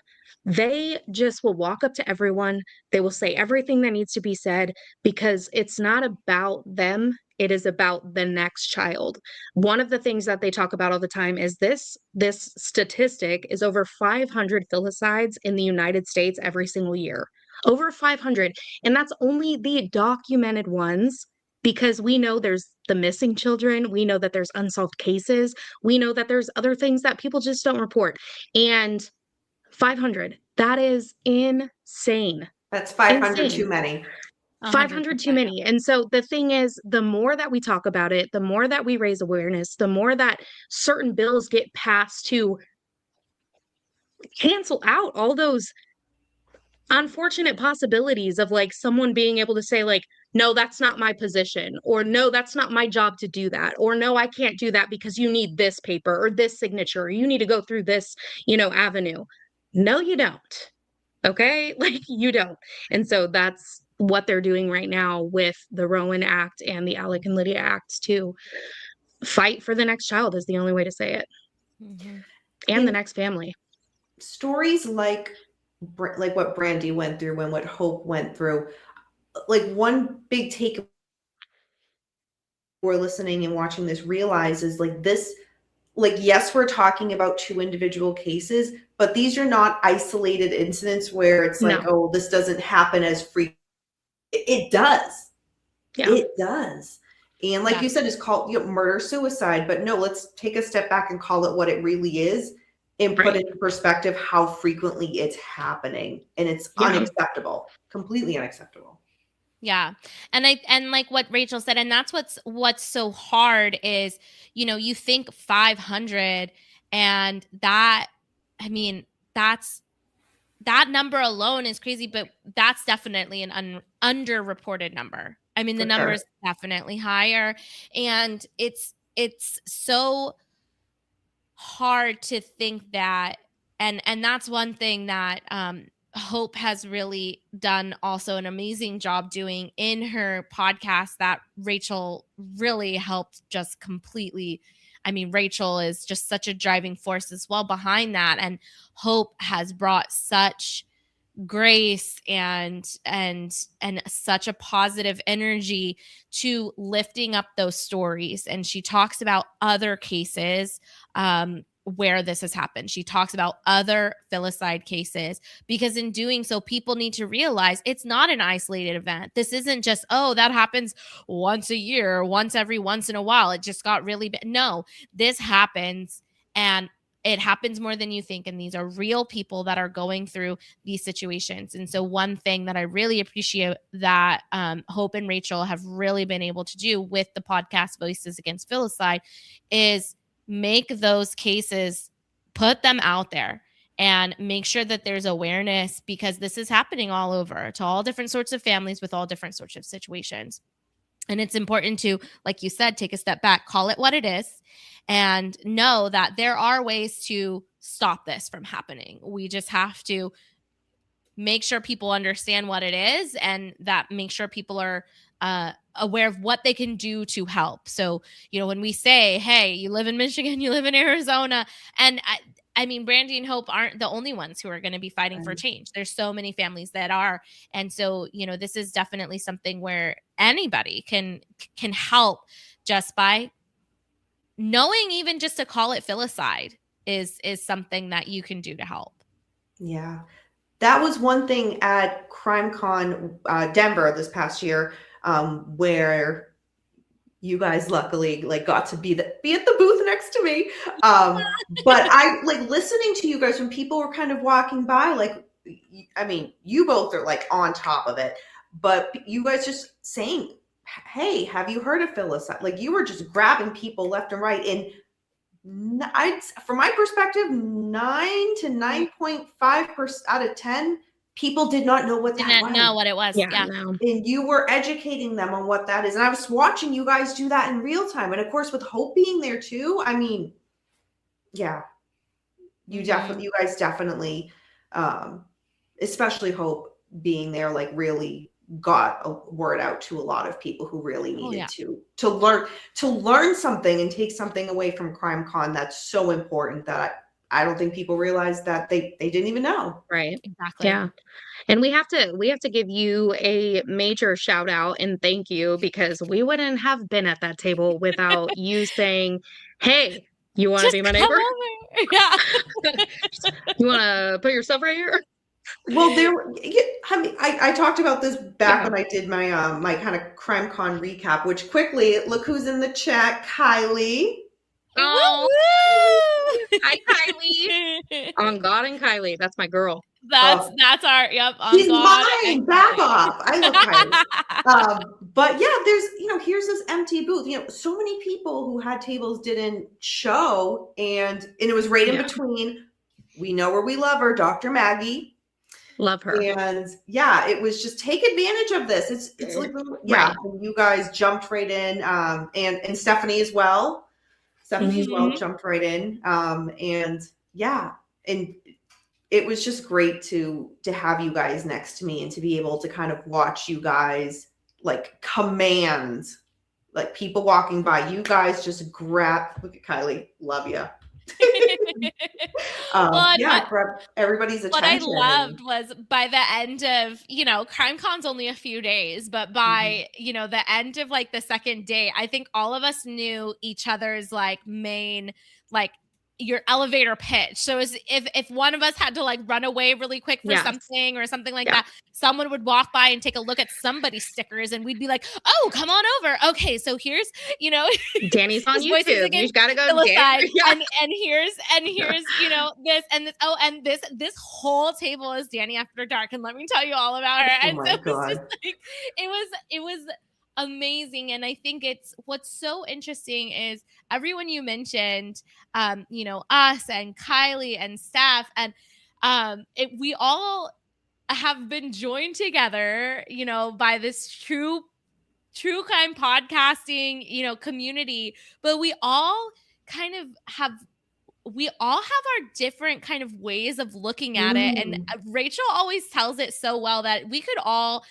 they just will walk up to everyone. They will say everything that needs to be said, because it's not about them. It is about the next child. One of the things that they talk about all the time is this statistic is over 500 filicides in the United States every single year. Over 500. And that's only the documented ones, because we know there's the missing children. We know that there's unsolved cases. We know that there's other things that people just don't report. And 500, that is insane. That's 500 too many. 500 too many. And so the thing is, the more that we talk about it, the more that we raise awareness, the more that certain bills get passed to cancel out all those unfortunate possibilities of like someone being able to say like, no, that's not my position, or no, that's not my job to do that, or no, I can't do that because you need this paper or this signature, or you need to go through this, you know, avenue. no, you don't. Okay. Like you don't. And so that's what they're doing right now with the Rowan Act and the Alec and Lydia Act to fight for the next child is the only way to say it. Mhm. And the next family. Stories like what Brandy went through and what Hope went through, like one big take we're listening and watching this realize is like this, like, yes, we're talking about two individual cases, but these are not isolated incidents where it's like, No. oh, this doesn't happen as frequently. It does. Yeah. It does. And like Yeah. you said, it's called murder suicide, but no, let's take a step back and call it what it really is and put Right. into perspective how frequently it's happening. And it's Yeah. unacceptable, completely unacceptable. Yeah. And like what Rachel said, and that's what's so hard is, you think 500, and that, I mean, that number alone is crazy, but that's definitely an underreported number. I mean, the For number sure. is definitely higher, and it's so hard to think that, and that's one thing that Hope has really done also an amazing job doing in her podcast that Rachel really helped just completely. I mean, Rachel is just such a driving force as well behind that, and Hope has brought such grace and such a positive energy to lifting up those stories. And she talks about other cases where this has happened. She talks about other filicide cases, because in doing so, people need to realize it's not an isolated event. This isn't just, oh, that happens once a year, once in a while. It just got really bad. No, this happens, and it happens more than you think. And these are real people that are going through these situations. And so one thing that I really appreciate that Hope and Rachel have really been able to do with the podcast Voices Against Filicide is make those cases, put them out there, and make sure that there's awareness, because this is happening all over to all different sorts of families with all different sorts of situations. And it's important to, like you said, take a step back, call it what it is, and know that there are ways to stop this from happening. We just have to make sure people understand what it is, and that make sure people are aware of what they can do to help. So, when we say, hey, you live in Michigan, you live in Arizona, and I mean, Brandy and Hope aren't the only ones who are going to be fighting for change. There's so many families that are. And so, this is definitely something where anybody can help just by knowing, even just to call it filicide is something that you can do to help. Yeah. That was one thing at CrimeCon Denver this past year, where you guys luckily got to be at the booth next to me. But I listening to you guys when people were kind of walking by, I mean, you both are on top of it, but you guys just saying, hey, have you heard of filicide? You were just grabbing people left and right. And from my perspective, 9 to 9.5% out of 10 people did not know what that was. Didn't know what it was. Yeah. No. And you were educating them on what that is. And I was watching you guys do that in real time. And of course, with Hope being there too, I mean, yeah, you guys definitely, especially Hope being there, really got a word out to a lot of people who really needed to learn something and take something away from CrimeCon that's so important that I don't think people realize that they didn't even know. Right. Exactly. Yeah. And we have to give you a major shout out and thank you, because we wouldn't have been at that table without you saying, hey, you want to be my neighbor? Yeah. You want to put yourself right here? Well, I talked about this back when I did my my kind of CrimeCon recap, which quickly, look who's in the chat, Kylie. Oh, hi, Kylie. On God and Kylie. That's my girl. That's our, yep. She's mine. Back off. I love Kylie. But yeah, there's, here's this empty booth. So many people who had tables didn't show, and it was right in between. We know where we love her, Dr. Maggie. Love her. And yeah, it was just take advantage of this. It's right. You guys jumped right in, and Stephanie as well. Stephanie as well jumped right in. And yeah, and it was just great to have you guys next to me and to be able to kind of watch you guys like command, like people walking by. You guys just grab. Look at Kylie, love you. Grab everybody's attention. What I loved was by the end of, CrimeCon's only a few days, but by, the end of like the second day, I think all of us knew each other's like main, like your elevator pitch. So if one of us had to like run away really quick for something or something like that, someone would walk by and take a look at somebody's stickers and we'd be like, oh, come on over. Okay, so here's, Danny's on YouTube. You gotta go Danny. And here's this and this. Oh, and this whole table is Danny After Dark. And let me tell you all about her. And so it was just like it was amazing. And I think what's so interesting is everyone you mentioned, us and Kylie and Steph, and we all have been joined together, by this true crime podcasting, community, but we all have our different kind of ways of looking at it. And Rachel always tells it so well that we could all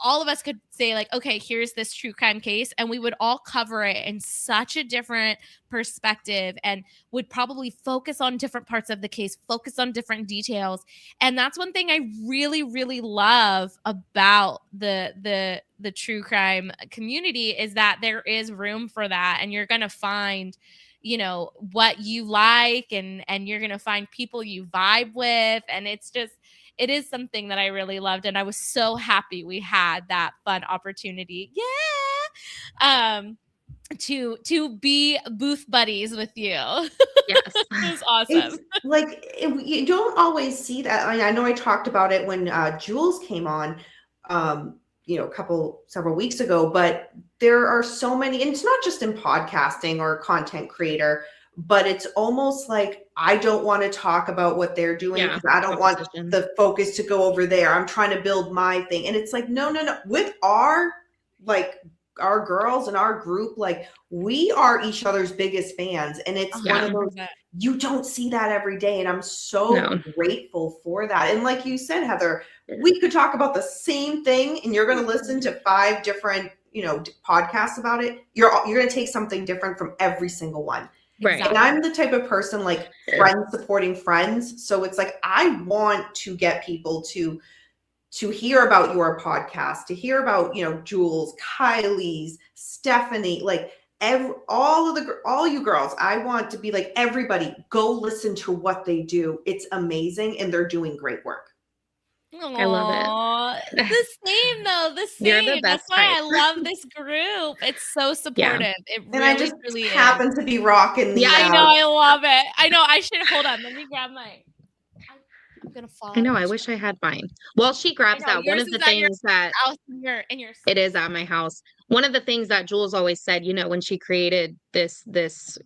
all of us could say like, okay, here's this true crime case, and we would all cover it in such a different perspective and would probably focus on different parts of the case, focus on different details. And that's one thing I really, really love about the true crime community is that there is room for that, and you're going to find what you like, and you're going to find people you vibe with. And it is something that I really loved. And I was so happy we had that fun opportunity. Yeah. To be booth buddies with you. Yes. It was awesome. It's like, you don't always see that. I know I talked about it when Jules came on, several weeks ago, but there are so many, and it's not just in podcasting or content creator, but it's almost like I don't want to talk about what they're doing because I don't want the focus to go over there. I'm trying to build my thing. And it's like, no. With our girls and our group, like we are each other's biggest fans. And it's one of those, you don't see that every day. And I'm so grateful for that. And like you said, Heather, we could talk about the same thing and you're going to listen to 5 different, podcasts about it. You're going to take something different from every single one. Right. And I'm the type of person like friends supporting friends. So it's like, I want to get people to hear about your podcast, to hear about, Jules, Kylie's, Stephanie, like all you girls. I want to be like, everybody go listen to what they do. It's amazing. And they're doing great work. Aww, I love it. The same though. The same. You're the best. That's why I love this group. It's so supportive. Yeah. It really, and I just really happen to be rocking the. Yeah, I know. I love it. I know. I should hold on. Let me grab my. I'm gonna fall. I know. I wish I had mine. Well, she grabs that. One of the things that it is at my house. One of the things that Jules always said, when she created this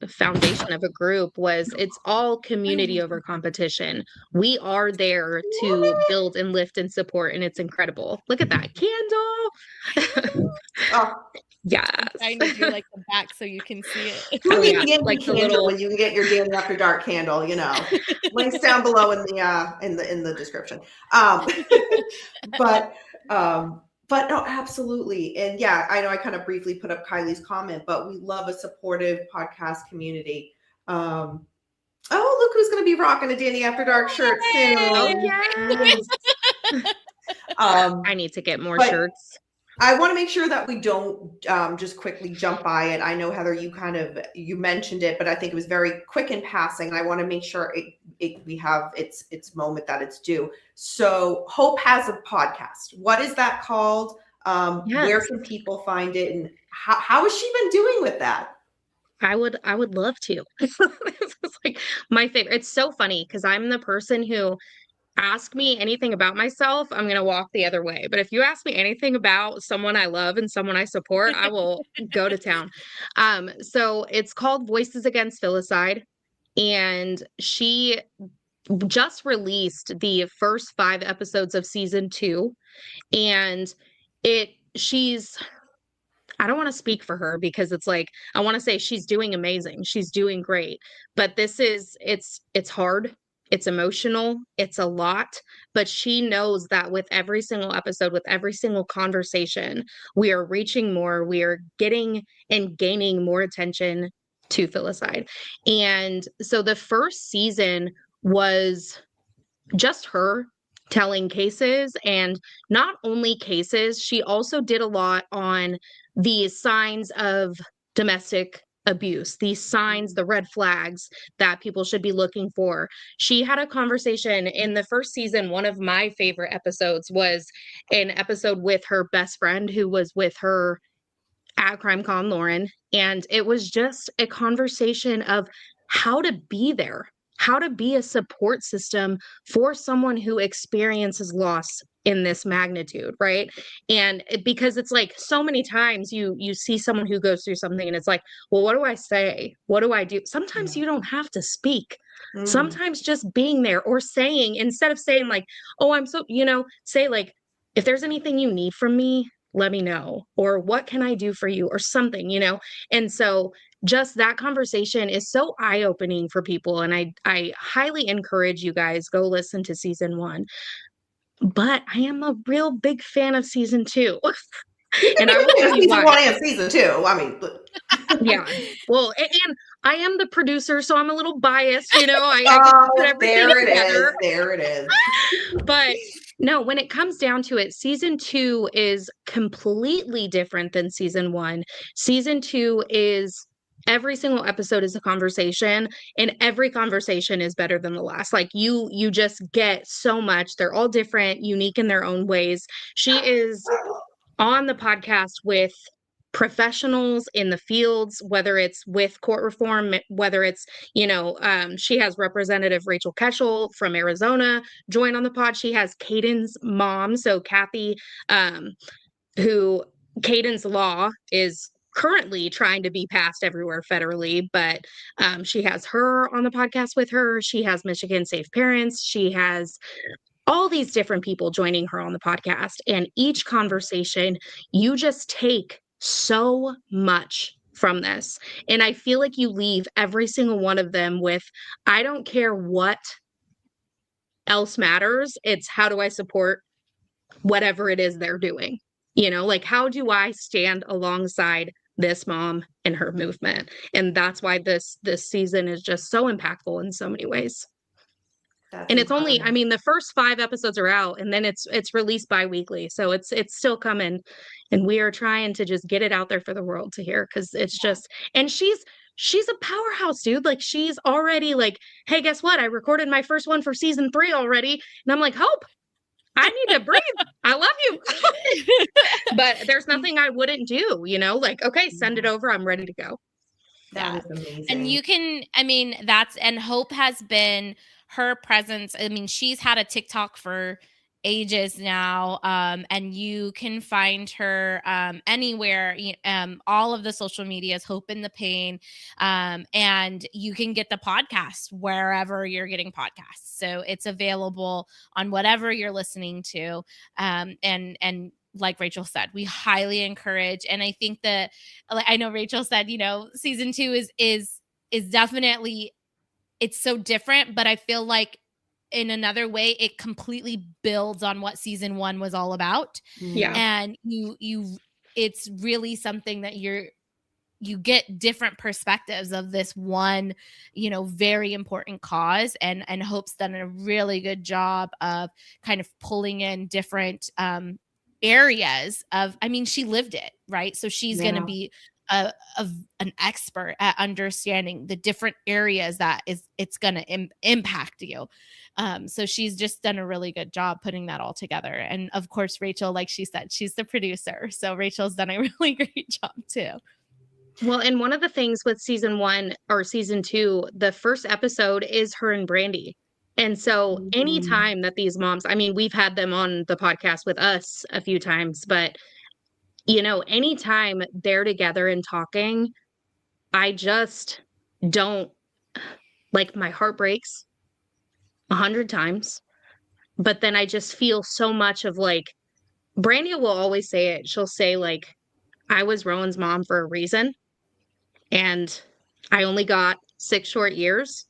foundation of a group was it's all community over competition. We are there to build and lift and support, and it's incredible. Look at that candle. Yes. I need to like the back so you can see it. Like the little when you can get your Danny After Dark candle, links down below in the description. But no, absolutely. And I know I kind of briefly put up Kylie's comment, but we love a supportive podcast community. Oh, look who's going to be rocking a Danny After Dark shirt soon. Oh, yes. I need to get more shirts. I want to make sure that we don't just quickly jump by it. I know, Heather, you mentioned it, but I think it was very quick in passing. And I want to make sure we have its moment that it's due. So Hope has a podcast. What is that called? Where can people find it? And how has she been doing with that? I would love to. It's like my favorite. It's so funny because I'm the person who ask me anything about myself, I'm going to walk the other way. But if you ask me anything about someone I love and someone I support, I will go to town. So it's called Voices Against Filicide. And she just released the first 5 episodes of season 2. And I don't want to speak for her because it's like, I want to say she's doing amazing. She's doing great. But it's hard. it's emotional, it's a lot, but she knows that with every single episode, with every single conversation, we are reaching more, we are getting and gaining more attention to filicide. And so the first season was just her telling cases, and not only cases, she also did a lot on the signs of domestic abuse, these signs, the red flags that people should be looking for. She had a conversation in the first season. One of my favorite episodes was an episode with her best friend who was with her at CrimeCon, Lauren. And it was just a conversation of how to be there, how to be a support system for someone who experiences loss in this magnitude, right? And because it's like so many times you see someone who goes through something and it's like, well, what do I say? What do I do? Sometimes you don't have to speak. Sometimes just being there, or saying, instead of saying like, oh, I'm so, say like, if there's anything you need from me, let me know, or what can I do for you, or something, And so just that conversation is so eye-opening for people. And I highly encourage you guys, go listen to season 1. But I am a real big fan of season 2. And I will tell you season why. 1 and season 2. I mean, yeah. Well, and I am the producer, so I'm a little biased, I oh, get there it together. is. There it is. But no, when it comes down to it, season 2 is completely different than season 1. Season 2 is every single episode is a conversation, and every conversation is better than the last. Like you just get so much. They're all different, unique in their own ways. She is on the podcast with professionals in the fields, whether it's with court reform, whether it's, she has Representative Rachel Keschel from Arizona join on the pod. She has Caden's mom. So Kathy, who Caden's law is currently trying to be passed everywhere federally, but she has her on the podcast with her. She has Michigan Safe Parents. She has all these different people joining her on the podcast. And each conversation, you just take so much from this. And I feel like you leave every single one of them with, I don't care what else matters. It's how do I support whatever it is they're doing? Like how do I stand alongside this mom and her movement? And that's why this season is just so impactful in so many ways. And it's only, the first 5 episodes are out, and then it's released bi-weekly. So it's still coming, and we are trying to just get it out there for the world to hear, because it's just, and she's a powerhouse, dude. Like she's already like, hey, guess what? I recorded my first one for season 3 already. And I'm like, Hope, I need to breathe. I love you. But there's nothing I wouldn't do, like, okay, send it over. I'm ready to go. That is amazing. And you can, and Hope has been her presence. She's had a TikTok for ages now. And you can find her anywhere. All of the social medias, Hope in the Pain. And you can get the podcast wherever you're getting podcasts. So it's available on whatever you're listening to. And like Rachel said, we highly encourage. And I think that, I know Rachel said, season 2 is definitely, it's so different, but I feel like in another way, it completely builds on what season 1 was all about. Yeah. And it's really something that you get different perspectives of this one, very important cause. And Hope's done a really good job of kind of pulling in different, areas of, she lived it, right? So she's going to be an expert at understanding the different areas that it's going to impact you. So she's just done a really good job putting that all together. And of course, Rachel, like she said, she's the producer. So Rachel's done a really great job too. Well, and one of the things with season 1 or season 2, the first episode is her and Brandy. And so anytime that these moms, we've had them on the podcast with us a few times, but, anytime they're together and talking, I just don't, like, my heart breaks 100 times. But then I just feel so much of like, Brandy will always say it. She'll say like, I was Rowan's mom for a reason. And I only got 6 short years,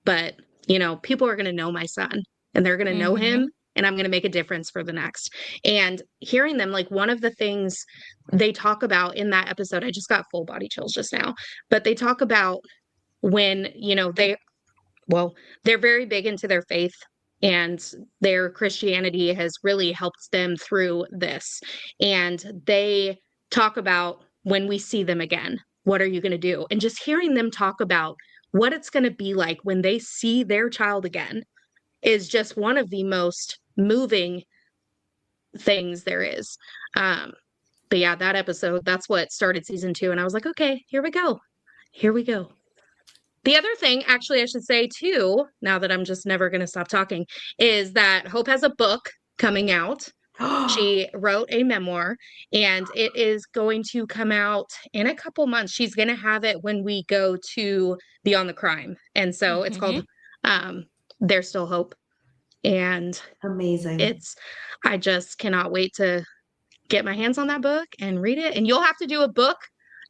but people are going to know my son and they're going to know him, and I'm going to make a difference for the next. And hearing them, like one of the things they talk about in that episode, I just got full body chills just now, but they talk about when, they're very big into their faith, and their Christianity has really helped them through this. And they talk about when we see them again, what are you going to do? And just hearing them talk about what it's going to be like when they see their child again is just one of the most moving things there is. But yeah, that episode, that's what started season 2. And I was like, okay, here we go. Here we go. The other thing, actually, I should say too, now that I'm just never going to stop talking, is that Hope has a book coming out. She wrote a memoir, and it is going to come out in a couple months. She's going to have it when we go to Beyond the Crime. And so it's called There's Still Hope. And amazing. I just cannot wait to get my hands on that book and read it. And you'll have to do a book,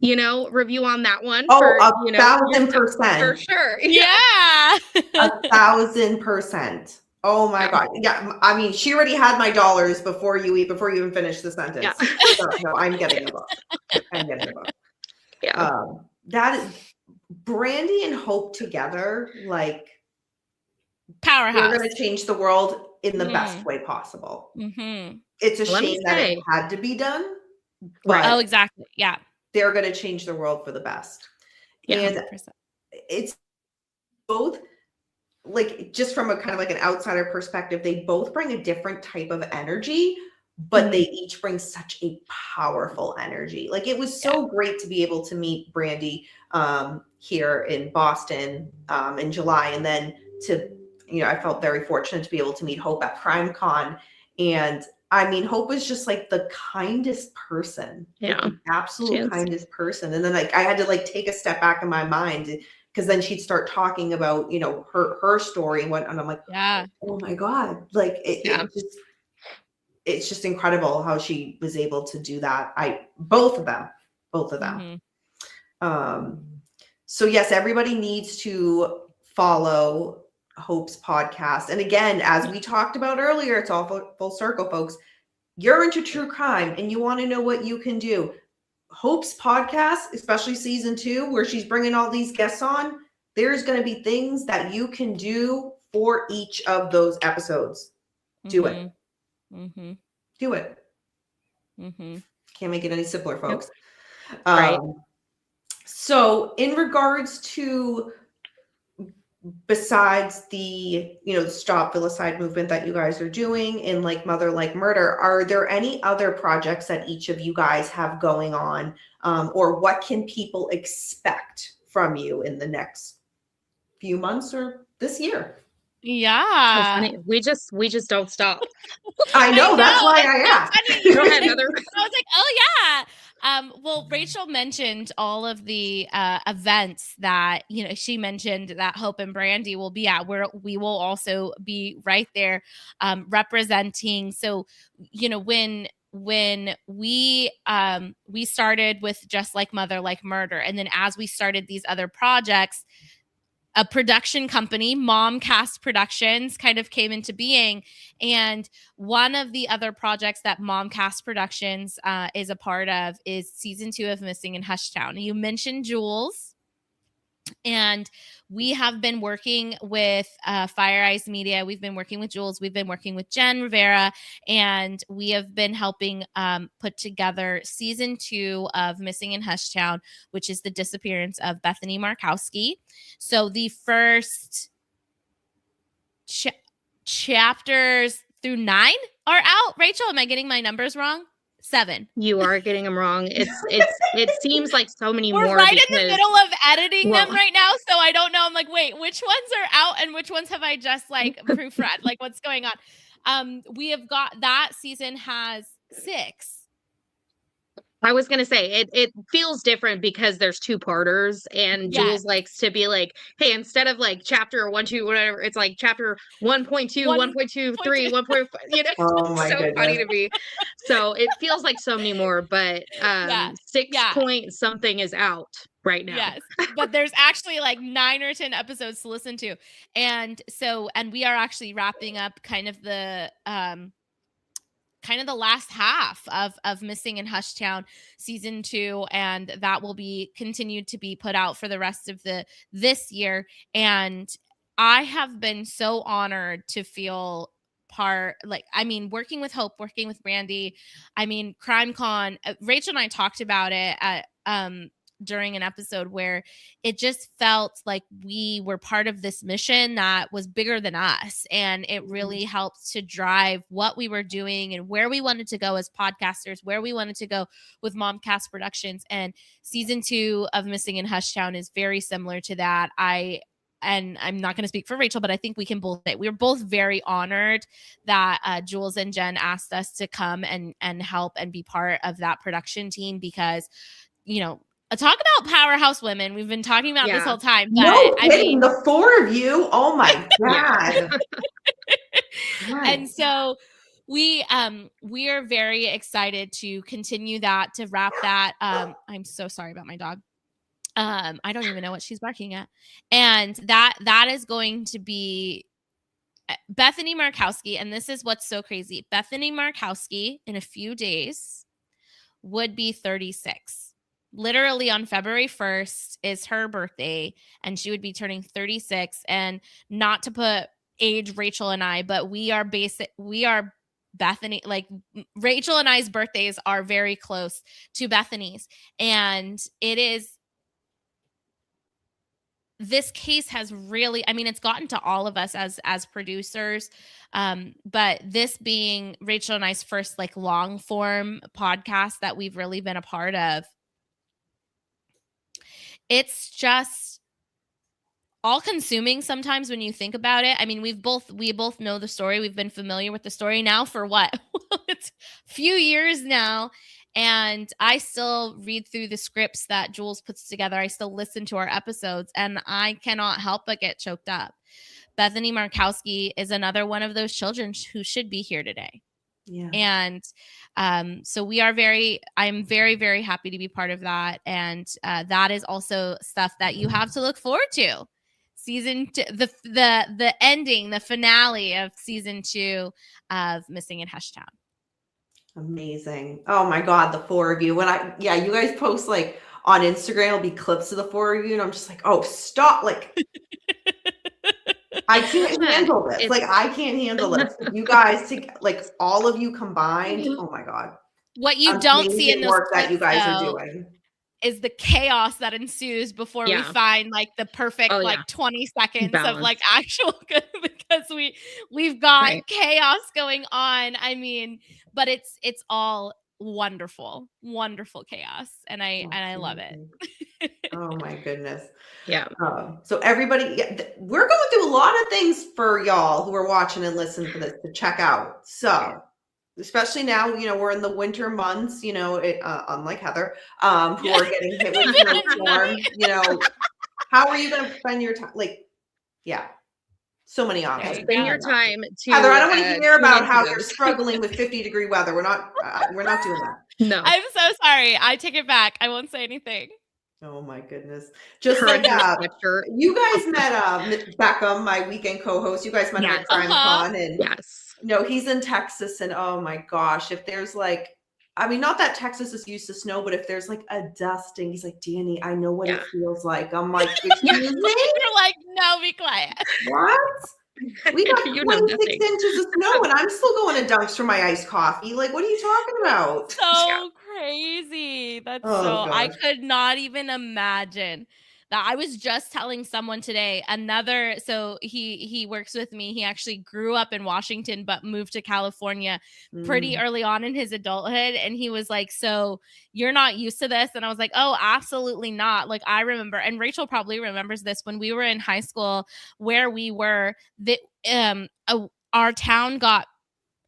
review on that one. Oh, for, 1,000%. For sure. Yeah. 1,000%. Oh my God. Yeah. I mean, she already had my dollars before you even finished the sentence. Yeah. So, no, I'm getting a book. Yeah. That is Brandy and Hope together, like powerhouse. We're going to change the world in the best way possible. It's a shame that it had to be done. But oh, exactly. Yeah. They're going to change the world for the best. Yeah, and 100%. It's both, like, just from a kind of like an outsider perspective, they both bring a different type of energy, but they each bring such a powerful energy. Like, it was so great to be able to meet Brandy here in Boston in July. And then I felt very fortunate to be able to meet Hope at CrimeCon. And I mean, Hope was just like the kindest person. Yeah. Like, the absolute kindest person. And then I had to take a step back in my mind, because then she'd start talking about, her story and what, and I'm like, oh my God. Like it's just incredible how she was able to do that. Both of them. So yes, everybody needs to follow Hope's podcast. And again, as we talked about earlier, it's all full circle, folks. You're into true crime and you want to know what you can do. Hope's podcast, especially season 2, where she's bringing all these guests on, there's going to be things that you can do for each of those episodes. Do it. Do it. Can't make it any simpler, folks. Right. So in regards to, besides the, the Stop Filicide movement that you guys are doing in Like Mother, Like Murder, are there any other projects that each of you guys have going on? Or what can people expect from you in the next few months or this year? Yeah. We just don't stop. I know. That's why I asked. Go ahead, Heather. I was like, oh yeah. Well, Rachel mentioned all of the events that, she mentioned that Hope and Brandy will be at, where we will also be right there representing. So, when we started with Just Like Mother, Like Murder, and then as we started these other projects, a production company, Paulcast Productions, kind of came into being. And one of the other projects that Paulcast Productions is a part of is season 2 of Missing in Hushtown. You mentioned Jules. And we have been working with Fire Eyes Media. We've been working with Jules. We've been working with Jen Rivera. And we have been helping put together season 2 of Missing in Hushtown, which is the disappearance of Bethany Markowski. So the first chapters through 9 are out. Rachel, am I getting my numbers wrong? 7. You are getting them wrong. It seems like so many We're more. Right in the middle of editing them right now, so I don't know. I'm like, wait, which ones are out and which ones have I just proofread? Like, what's going on? We have got that season has 6. I was going to say it feels different because there's 2-parters, and Jules likes to be like, hey, instead of chapter 1, 2, whatever, it's like chapter 1.2, 1.2, 3, 1.5, Oh my so goodness. funny to me. So it feels like so many more, but 6 point something is out right now. Yes. But there's actually like 9 or 10 episodes to listen to. And we are actually wrapping up kind of the last half of Missing in Hushtown season 2, and that will be continued to be put out for the rest of this year. And I have been so honored to feel working with Hope, working with Brandy. I mean, CrimeCon, Rachel and I talked about it at during an episode where it just felt like we were part of this mission that was bigger than us. And it really helped to drive what we were doing and where we wanted to go as podcasters, where we wanted to go with Momcast Productions. And season 2 of Missing in Hushtown is very similar to that. And I'm not going to speak for Rachel, but I think we can both say we're both very honored that Jules and Jen asked us to come and help and be part of that production team, because, talk about powerhouse women. We've been talking about this whole time. But, no kidding, the 4 of you. Oh my God. And so we are very excited to continue that, to wrap that. I'm so sorry about my dog. I don't even know what she's barking at. And that is going to be Bethany Markowski. And this is what's so crazy. Bethany Markowski in a few days would be 36. Literally on February 1st is her birthday, and she would be turning 36. And not to put age Rachel and I, but we are Bethany, like Rachel and I's birthdays are very close to Bethany's. And this case has really, it's gotten to all of us as producers. But this being Rachel and I's first like long form podcast that we've really been a part of, it's just all consuming sometimes when you think about it. We both know the story. We've been familiar with the story now for what? It's a few years now. And I still read through the scripts that Jules puts together. I still listen to our episodes, and I cannot help but get choked up. Bethany Markowski is another one of those children who should be here today. Yeah. And so I'm very, very happy to be part of that. And that is also stuff that you have to look forward to. Season 2, the ending, the finale of season 2 of Missing in Hushtown. Amazing. Oh my God, the 4 of you. You guys post like on Instagram, it'll be clips of the 4 of you. And I'm just like, oh, stop. Like, I can't handle this. I can't handle this. You guys, like all of you combined. Oh my God. What you don't see in the work that you guys are doing is the chaos that ensues before we find like the perfect 20 seconds balance of like actual good, because we've got chaos going on. But it's all wonderful chaos, and I love it. Oh my goodness. Yeah. So everybody, we're going through a lot of things for y'all who are watching and listening to this to check out. So especially now, we're in the winter months, unlike Heather, who are getting hit with snowstorm. How are you going to spend your time? So many options. Spend your time to Heather, I don't want to hear about how you're struggling with 50-degree weather. We're not doing that. No. I'm so sorry. I take it back. I won't say anything. Oh my goodness. Just like you guys met Beckham, my weekend co-host. You guys met at CrimeCon, and he's in Texas, and oh my gosh, if there's not that Texas is used to snow, but if there's like a dusting, he's like, Danny, I know what it feels like. I'm like, excuse me? You're like, no, be quiet. What? We got 26 inches of snow, and I'm still going to Dunks for my iced coffee. Like, what are you talking about? So crazy. That's I could not even imagine that. I was just telling someone today, so he works with me. He actually grew up in Washington, but moved to California pretty early on in his adulthood. And he was like, so you're not used to this? And I was like, oh, absolutely not. Like, I remember, and Rachel probably remembers this, when we were in high school, where we were, our town got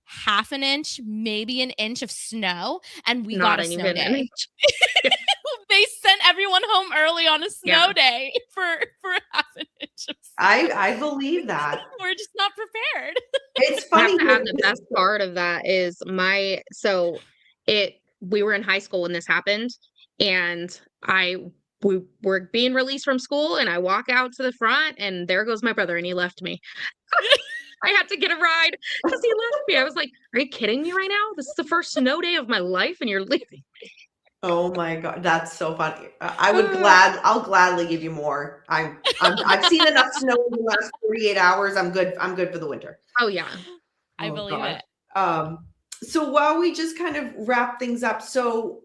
half an inch, maybe an inch of snow, and we got a snow day. They sent everyone home early on a snow day for half an inch of snow. I believe that. We're just not prepared. It's funny. The best part of that is we were in high school when this happened, and I we were being released from school, and I walk out to the front, and there goes my brother, and he left me. I had to get a ride because he left me. I was like, "Are you kidding me right now? This is the first snow day of my life, and you're leaving." Oh my God, that's so funny. I'll gladly give you more. I've seen enough snow in the last 48 hours. I'm good. I'm good for the winter. Oh yeah. I Oh, believe God. it. So while we just kind of wrap things up, so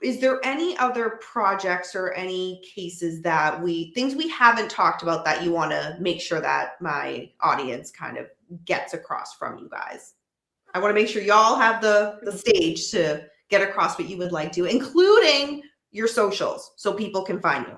is there any other projects or any cases that things we haven't talked about that you want to make sure that my audience kind of gets across from you guys? I want to make sure y'all have the stage to get across what you would like to, including your socials, so people can find you.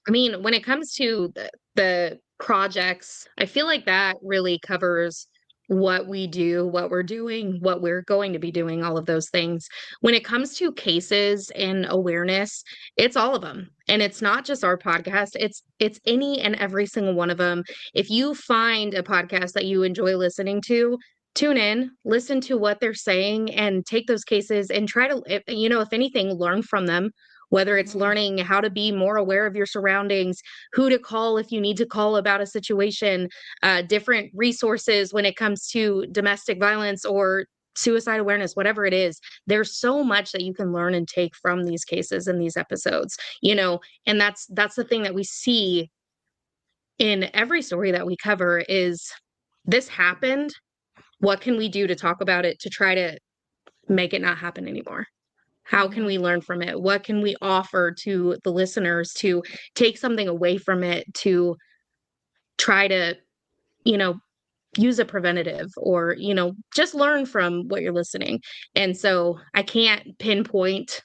I mean, when it comes to the projects, I feel like that really covers what we do, what we're doing, what we're going to be doing, all of those things. When it comes to cases and awareness, it's all of them. And it's not just our podcast, it's any and every single one of them. If you find a podcast that you enjoy listening to, tune in, listen to what they're saying, and take those cases and try to, if anything, learn from them, whether it's learning how to be more aware of your surroundings, who to call if you need to call about a situation, different resources when it comes to domestic violence or suicide awareness, whatever it is. There's so much that you can learn and take from these cases and these episodes, and that's the thing that we see in every story that we cover is this happened. What can we do to talk about it to try to make it not happen anymore? How can we learn from it? What can we offer to the listeners to take something away from it, to try to, use a preventative or, just learn from what you're listening. And so I can't pinpoint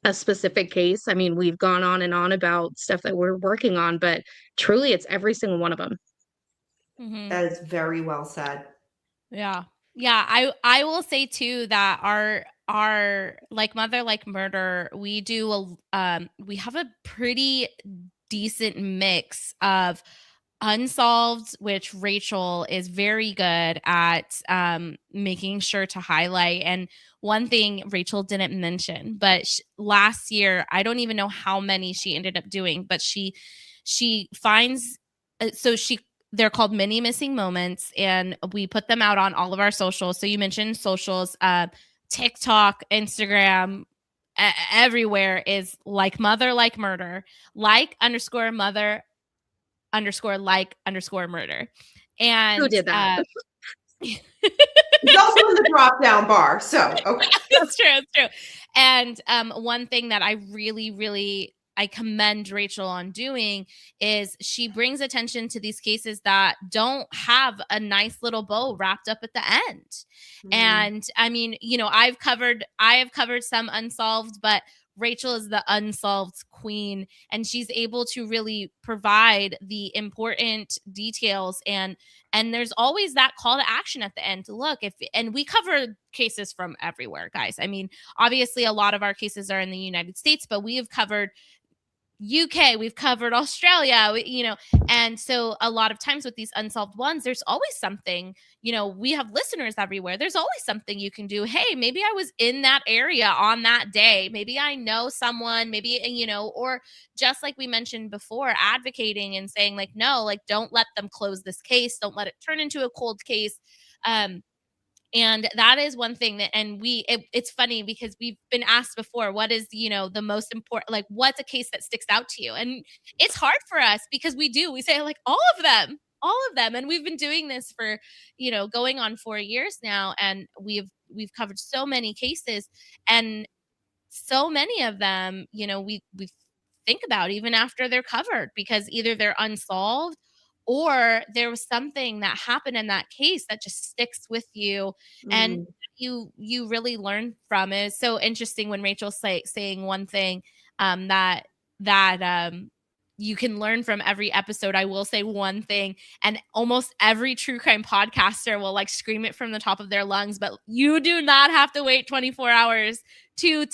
a specific case. I mean, we've gone on and on about stuff that we're working on, but truly it's every single one of them. That is very well said. Yeah. I will say too that our Like Mother Like Murder, we we have a pretty decent mix of unsolved, which Rachel is very good at making sure to highlight. And one thing Rachel didn't mention, but last year, I don't even know how many she ended up doing, but she finds they're called mini missing moments, and we put them out on all of our socials. So you mentioned socials, TikTok, Instagram, everywhere is Like Mother Like Murder, _mother _like _murder. And who did that? It's also in the drop down bar. So okay. It's true. And one thing that I really I commend Rachel on doing is she brings attention to these cases that don't have a nice little bow wrapped up at the end. And I mean, I have covered some unsolved, but Rachel is the unsolved queen, and she's able to really provide the important details, and there's always that call to action at the end to look and we cover cases from everywhere, guys. I mean, obviously a lot of our cases are in the United States, but we have covered UK, we've covered Australia, and so a lot of times with these unsolved ones, there's always something, we have listeners everywhere. There's always something you can do. Hey, maybe I was in that area on that day. Maybe I know someone, maybe, or just like we mentioned before, advocating and saying like, no, like, don't let them close this case. Don't let it turn into a cold case. And that is one thing that, and it's funny because we've been asked before, what is, the most important, like, what's a case that sticks out to you? And it's hard for us because we say like all of them. And we've been doing this for, going on 4 years now. And we've covered so many cases, and so many of them, we think about even after they're covered, because either they're unsolved or there was something that happened in that case that just sticks with you, and you really learn from it. It's so interesting when Rachel's saying one thing that you can learn from every episode. I will say one thing, and almost every true crime podcaster will like scream it from the top of their lungs, but you do not have to wait 24 hours to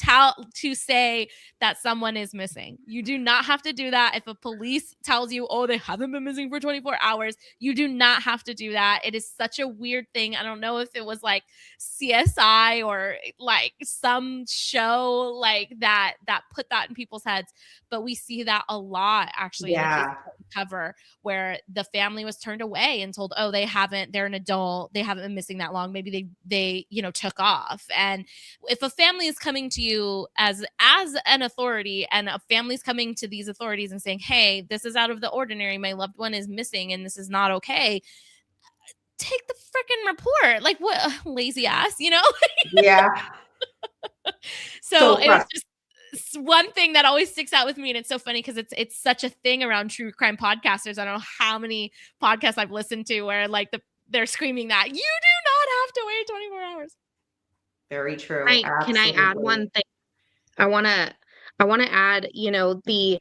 say that someone is missing. You do not have to do that. If a police tells you, oh, they haven't been missing for 24 hours, you do not have to do that. It is such a weird thing. I don't know if it was like CSI or like some show like that put that in people's heads, but we see that a lot actually in the case that we cover, where the family was turned away and told, oh, they're an adult, they haven't been missing that long, maybe they took off. And if a family is coming to you as an authority, and a family's coming to these authorities and saying, hey, this is out of the ordinary, my loved one is missing and this is not okay, take the freaking report. Like, what lazy ass, Yeah. So it's just one thing that always sticks out with me, and it's so funny because it's such a thing around true crime podcasters. I don't know how many podcasts I've listened to where like they're screaming that you do not have to wait 24 hours. Very true. Can I add one thing? I want to add, the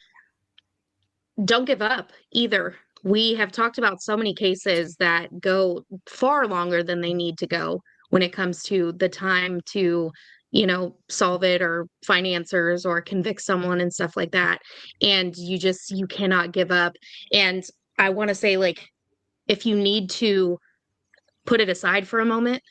don't give up either. We have talked about so many cases that go far longer than they need to go when it comes to the time to, solve it or find answers or convict someone and stuff like that. And you cannot give up. And I want to say, like, if you need to put it aside for a moment,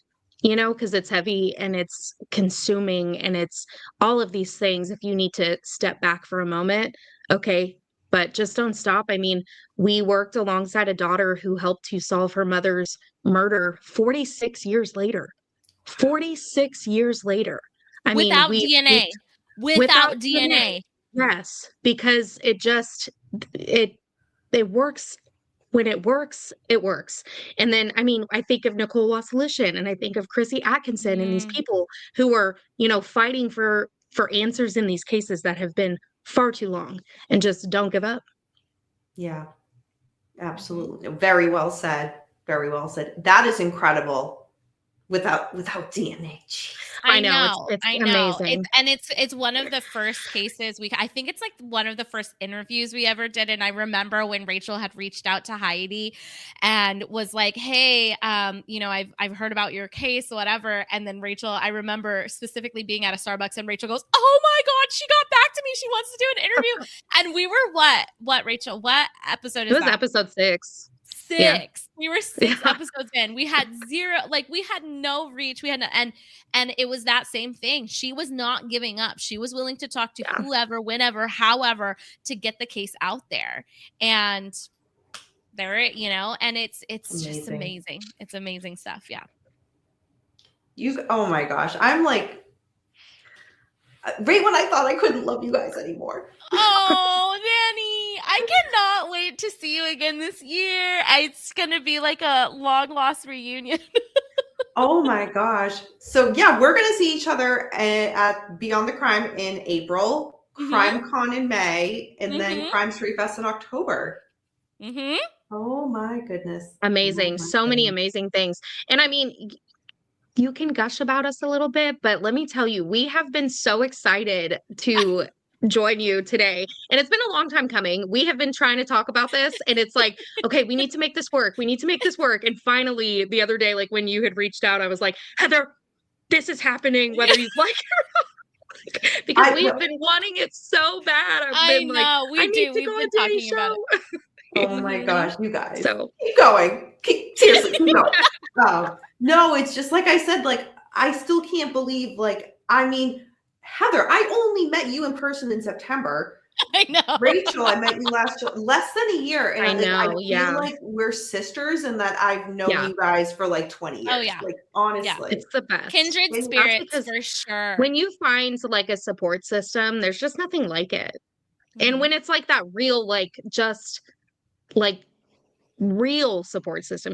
because it's heavy and it's consuming and it's all of these things. If you need to step back for a moment, okay, but just don't stop. I mean, we worked alongside a daughter who helped to solve her mother's murder 46 years later. 46 years later. Without DNA. Without DNA. Yes, because it works. When it works, it works. And then, I think of Nicole Wassilishin and I think of Chrissy Atkinson and these people who are, fighting for answers in these cases that have been far too long, and just don't give up. Yeah, absolutely. Very well said. Very well said. That is incredible. Without DNA. Jeez. I know. It's amazing. It's one of the first cases I think it's like one of the first interviews we ever did. And I remember when Rachel had reached out to Heidi and was like, hey, I've heard about your case, whatever. And then Rachel, I remember specifically being at a Starbucks and Rachel goes, oh my God, she got back to me. She wants to do an interview. And we were what, Rachel, what episode is that? It was episode 6. 6. Yeah. We were 6 episodes in. We had zero, like we had no reach. We had no, and it was that same thing. She was not giving up. She was willing to talk to whoever, whenever, however, to get the case out there. And there, and it's just amazing. It's amazing stuff. Yeah. Oh my gosh. I'm like, right when I thought I couldn't love you guys anymore. Oh, Danny, I cannot wait to see you again this year. It's going to be like a long lost reunion. Oh my gosh. So yeah, we're going to see each other at Beyond the Crime in April, Crime Con in May, and then Crime Street Fest in October. Oh my goodness. Amazing. So many amazing things. And you can gush about us a little bit, but let me tell you, we have been so excited to join you today. And it's been a long time coming. We have been trying to talk about this, and it's like, okay, we need to make this work. We need to make this work. And finally, the other day, like when you had reached out, I was like, Heather, this is happening, whether you like it or not. Because we have been wanting it so bad. I know. We've been talking about it. Oh my gosh, you guys. So keep going. Seriously, keep going. No, it's just like I said, like, I still can't believe, Heather, I only met you in person in September. I know. Rachel, I met you less than a year. And I feel like we're sisters and that I've known you guys for like 20 years. Oh, yeah. Like, honestly. Yeah. It's the best. Kindred spirits, for sure. When you find like a support system, there's just nothing like it. And when it's like that real, real support system,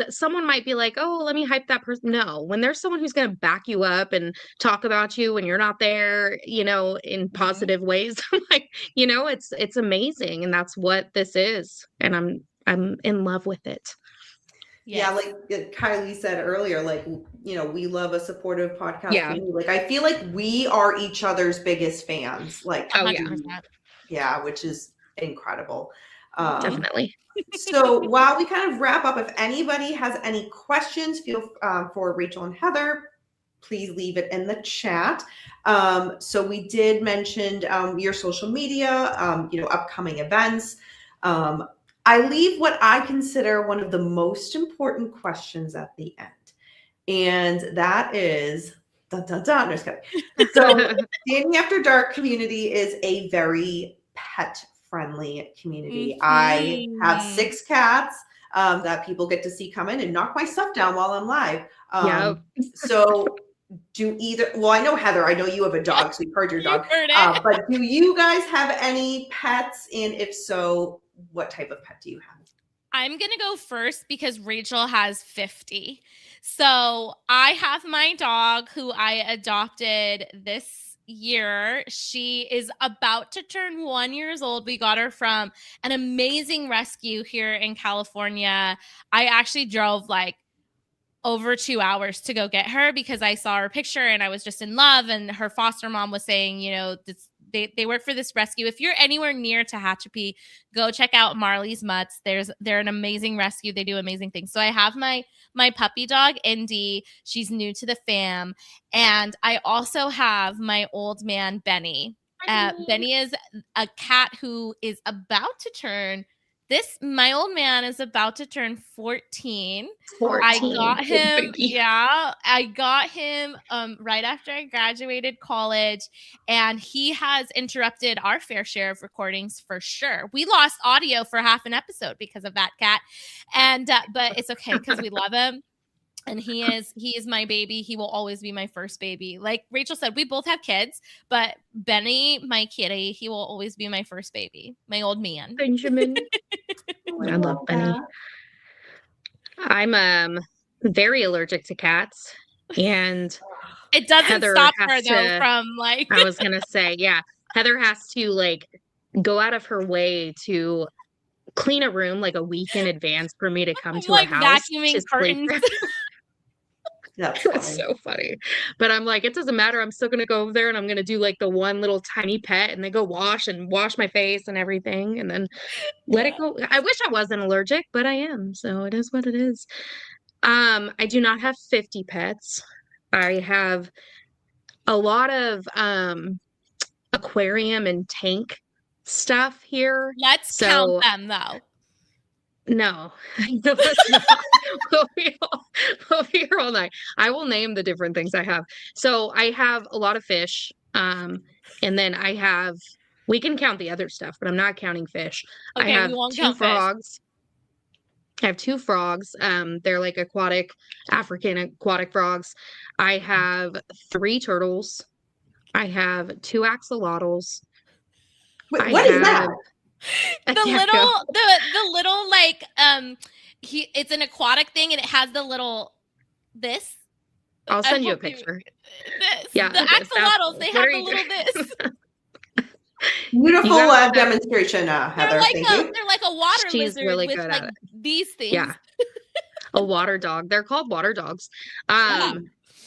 someone might be like, oh, let me hype that person. No, when there's someone who's going to back you up and talk about you when you're not there, in positive ways, it's amazing. And that's what this is. And I'm in love with it. Yes. Yeah, like Kylie said earlier, we love a supportive podcast community. Like, I feel like we are each other's biggest fans. Like, 100%. Yeah, which is incredible. Definitely. So while we kind of wrap up, if anybody has any questions, feel for Rachel and Heather, please leave it in the chat. So we did mention your social media, upcoming events. I leave what I consider one of the most important questions at the end. And that is, dun, dun, dun, no, just kidding. So Danny After Dark community is a very pet-friendly community. I have 6 cats that people get to see come in and knock my stuff down while I'm live. So I know Heather, I know you have a dog, so you've heard your dog. But do you guys have any pets? And if so, what type of pet do you have? I'm going to go first because Rachel has 50. So I have my dog who I adopted this year. She is about to turn 1 year old. We got her from an amazing rescue here in California. I actually drove like over 2 hours to go get her because I saw her picture and I was just in love. And her foster mom was saying, they work for this rescue. If you're anywhere near Tehachapi, go check out Marley's Mutts. They're an amazing rescue. They do amazing things. So I have my puppy dog, Indy. She's new to the fam. And I also have my old man, Benny. Benny is a cat who is about to turn my old man is about to turn 14. I got him. Yeah, I got him right after I graduated college, and he has interrupted our fair share of recordings for sure. We lost audio for half an episode because of that cat, and but it's okay because we love him. And he is my baby. He will always be my first baby. Like Rachel said, we both have kids, but Benny, my kitty, he will always be my first baby, my old man. Benjamin. I love Benny. I'm very allergic to cats, and it doesn't Heather stop her though from like. I was gonna say, yeah, Heather has to like go out of her way to clean a room like a week in advance for me to come to like a house. Vacuuming curtains. That's so funny. But I'm like, it doesn't matter. I'm still going to go over there and I'm going to do like the one little tiny pet and then go wash my face and everything and then let it go. I wish I wasn't allergic, but I am. So it is what it is. I do not have 50 pets. I have a lot of aquarium and tank stuff here. Let's count them though. No, we'll be here all night. I will name the different things I have. So I have a lot of fish. And then we can count the other stuff, but I'm not counting fish. Okay, I have we won't 2 count frogs. I have 2 frogs. They're like African aquatic frogs. I have 3 turtles. I have 2 axolotls. Wait, what is that? The little like it's an aquatic thing and it has the little this. I'll send you a picture. The axolotls, they have the little this. Beautiful demonstration, Heather. They're like a water She's lizard really with good like at it. These things. Yeah. A water dog. They're called water dogs. I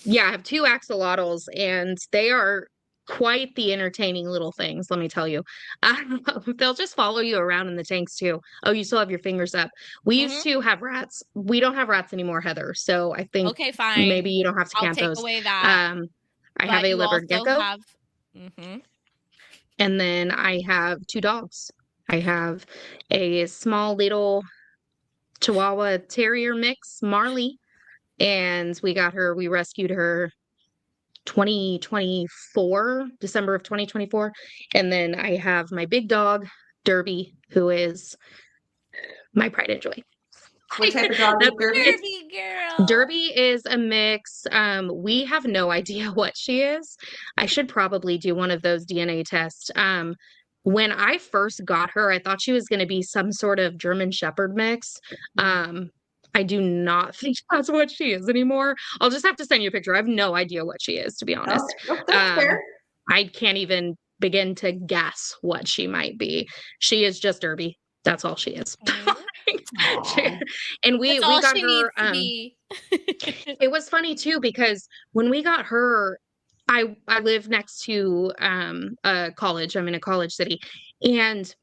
have 2 axolotls and they are quite the entertaining little things, let me tell you. They'll just follow you around in the tanks too. Oh, you still have your fingers up. We used to have rats. We don't have rats anymore, Heather. So I think fine. Maybe you don't have to count those. I'll take away that. I have a leopard gecko. Mm-hmm. And then I have 2 dogs. I have a small little Chihuahua Terrier mix, Marley. And we rescued her 2024, December of 2024. And then I have my big dog, Derby, who is my pride and joy. What type of dog is Derby? Derby girl. Derby is a mix. We have no idea what she is. I should probably do one of those DNA tests. When I first got her, I thought she was going to be some sort of German Shepherd mix. I do not think that's what she is anymore. I'll just have to send you a picture. I have no idea what she is, to be honest. That's fair. I can't even begin to guess what she might be. She is just Derby. That's all she is. And we got her. It was funny too, because when we got her, I live next to a college. I'm in a college city, and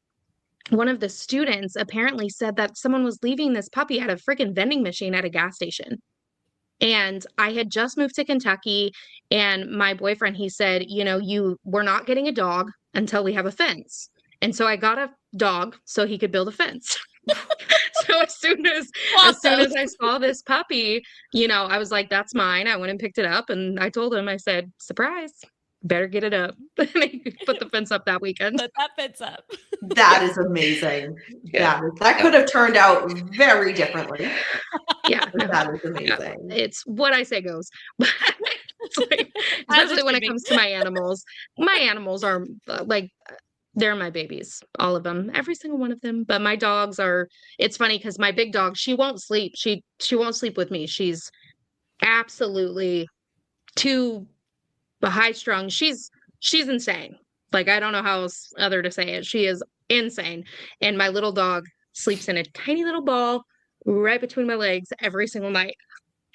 one of the students apparently said that someone was leaving this puppy at a freaking vending machine at a gas station. And I had just moved to Kentucky, and my boyfriend, he said, we're not getting a dog until we have a fence. And so I got a dog so he could build a fence. So as soon as I saw this puppy, I was like, that's mine. I went and picked it up, and I told him, I said, surprise, better get it up. And he put the fence up that weekend. Put that fence up. That is amazing. Yeah. That could have turned out very differently. Yeah. That is amazing. It's what I say goes. It's like, especially when it comes to my animals. My animals are they're my babies, all of them, every single one of them. But my dogs are, it's funny because my big dog, she won't sleep. She won't sleep with me. She's absolutely too high strung. She's insane. Like, I don't know how else other to say it. She is insane. And my little dog sleeps in a tiny little ball right between my legs every single night.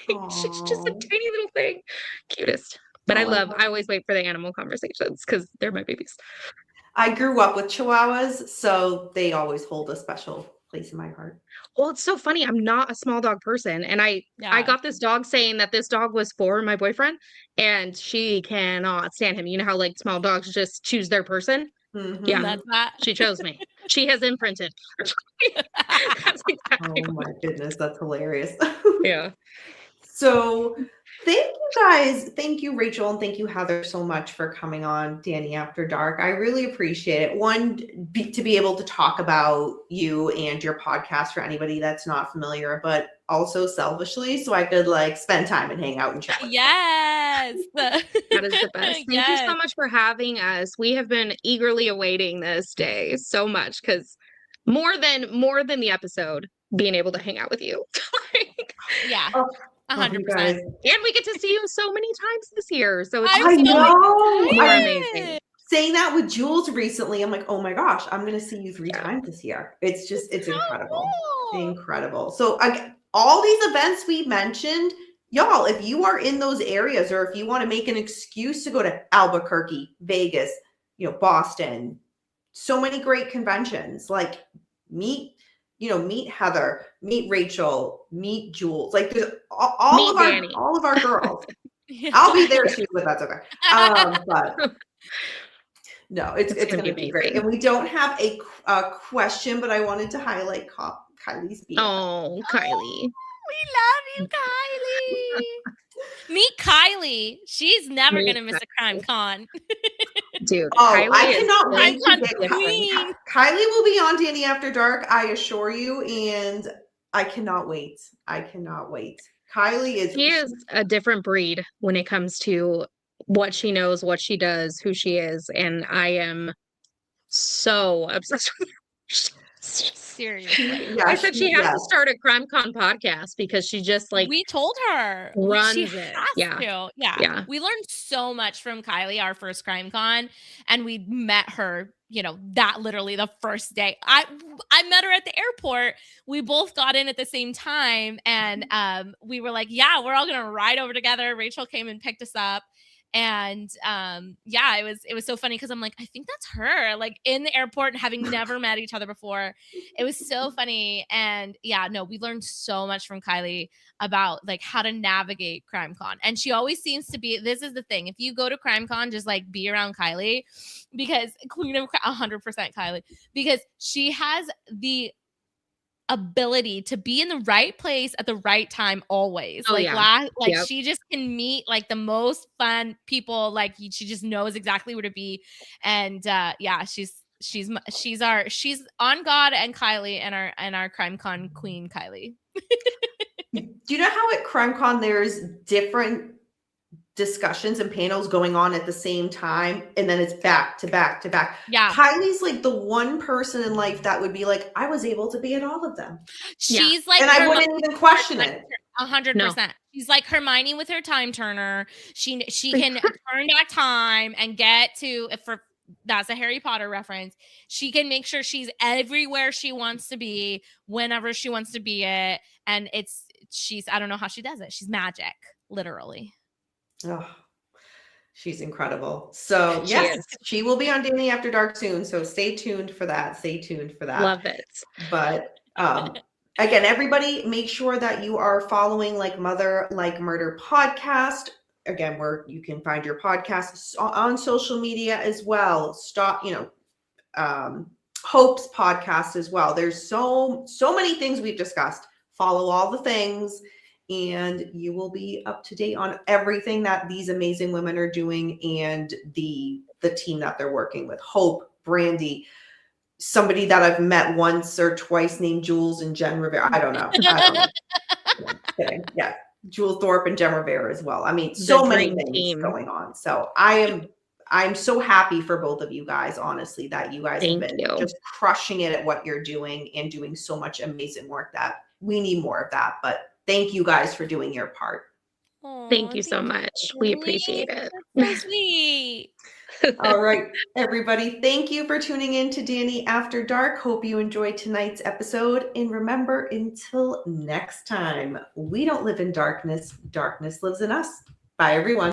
She's just a tiny little thing. Cutest. But I always wait for the animal conversations because they're my babies. I grew up with Chihuahuas, so they always hold a special place in my heart. Well, it's so funny. I'm not a small dog person. And I got this dog saying that this dog was for my boyfriend, and she cannot stand him. You know how like small dogs just choose their person? Mm-hmm. Yeah, she chose me. She has imprinted. That's exactly Oh my goodness, that's hilarious. Yeah. So thank you guys. Thank you, Rachel, and thank you, Heather, so much for coming on Danny After Dark. I really appreciate it. One, to be able to talk about you and your podcast for anybody that's not familiar, but also selfishly, so I could like spend time and hang out and chat. Yes. That is the best. Thank you so much for having us. We have been eagerly awaiting this day so much, because more than the episode, being able to hang out with you. Yeah. 100%. And we get to see you so many times this year. So it's I know. You're amazing. Saying that with Jules recently, I'm like, oh my gosh, I'm going to see you 3 times this year. It's incredible. Cool. Incredible. So all these events we mentioned, y'all, if you are in those areas, or if you want to make an excuse to go to Albuquerque, Vegas, Boston, so many great conventions, like meet Heather, meet Rachel, meet Jules, like there's all of our girls. I'll be there too, but that's okay. But no, it's going to be great. And we don't have a question, but I wanted to highlight Kylie's being. Oh, Kylie. We love you, Kylie. Meet Kylie. She's never going to miss a crime con. Dude, Kylie I cannot wait to get queen. Kylie will be on Danny After Dark, I assure you, and I cannot wait. Kylie is a different breed when it comes to what she knows, what she does, who she is, and I am so obsessed with her. Seriously. I said she has to start a CrimeCon podcast because she just we told her runs she it. Has to. Yeah. We learned so much from Kylie, our first CrimeCon, and we met her, that literally the first day. I met her at the airport. We both got in at the same time, and we were like, yeah, we're all gonna ride over together. Rachel came and picked us up. And it was so funny because I'm like, I think that's her, like in the airport, having never met each other before. It was so funny. And we learned so much from Kylie about like how to navigate CrimeCon. And she always seems to be, this is the thing, if you go to CrimeCon, just like be around Kylie, because Queen of 100% Kylie, because she has the ability to be in the right place at the right time always. She just can meet like the most fun people. Like she just knows exactly where to be. And she's on God and Kylie and our CrimeCon queen Kylie. Do you know how at CrimeCon there's different discussions and panels going on at the same time, and then it's back to back to back? Yeah. Kylie's like the one person in life that would be like, I was able to be at all of them. She's like, and I wouldn't even question it. 100%. She's like Hermione with her time turner. She can turn back time and get to, that's a Harry Potter reference. She can make sure she's everywhere she wants to be, whenever she wants to be it. And I don't know how she does it. She's magic, literally. Oh, She's incredible. So She yes, is. she will be on Danny After Dark soon. So stay tuned for that. Stay tuned for that. Love it. But again, everybody, make sure that you are following Like Mother, Like Murder podcast. Again, where you can find your podcasts on social media as well. Hope's podcast as well. There's so many things we've discussed. Follow all the things, and you will be up to date on everything that these amazing women are doing and the team that they're working with. Hope, Brandy, somebody that I've met once or twice named Jules and Jen Rivera. I don't know. Yeah. Jules Thorpe and Jen Rivera as well. I mean, so many things going on. So I'm so happy for both of you guys, honestly, that you guys have been just crushing it at what you're doing and doing so much amazing work that we need more of that. But thank you guys for doing your part. Thank you so much. We appreciate it. That's so sweet. All right, everybody. Thank you for tuning in to Danny After Dark. Hope you enjoyed tonight's episode. And remember, until next time, we don't live in darkness. Darkness lives in us. Bye, everyone.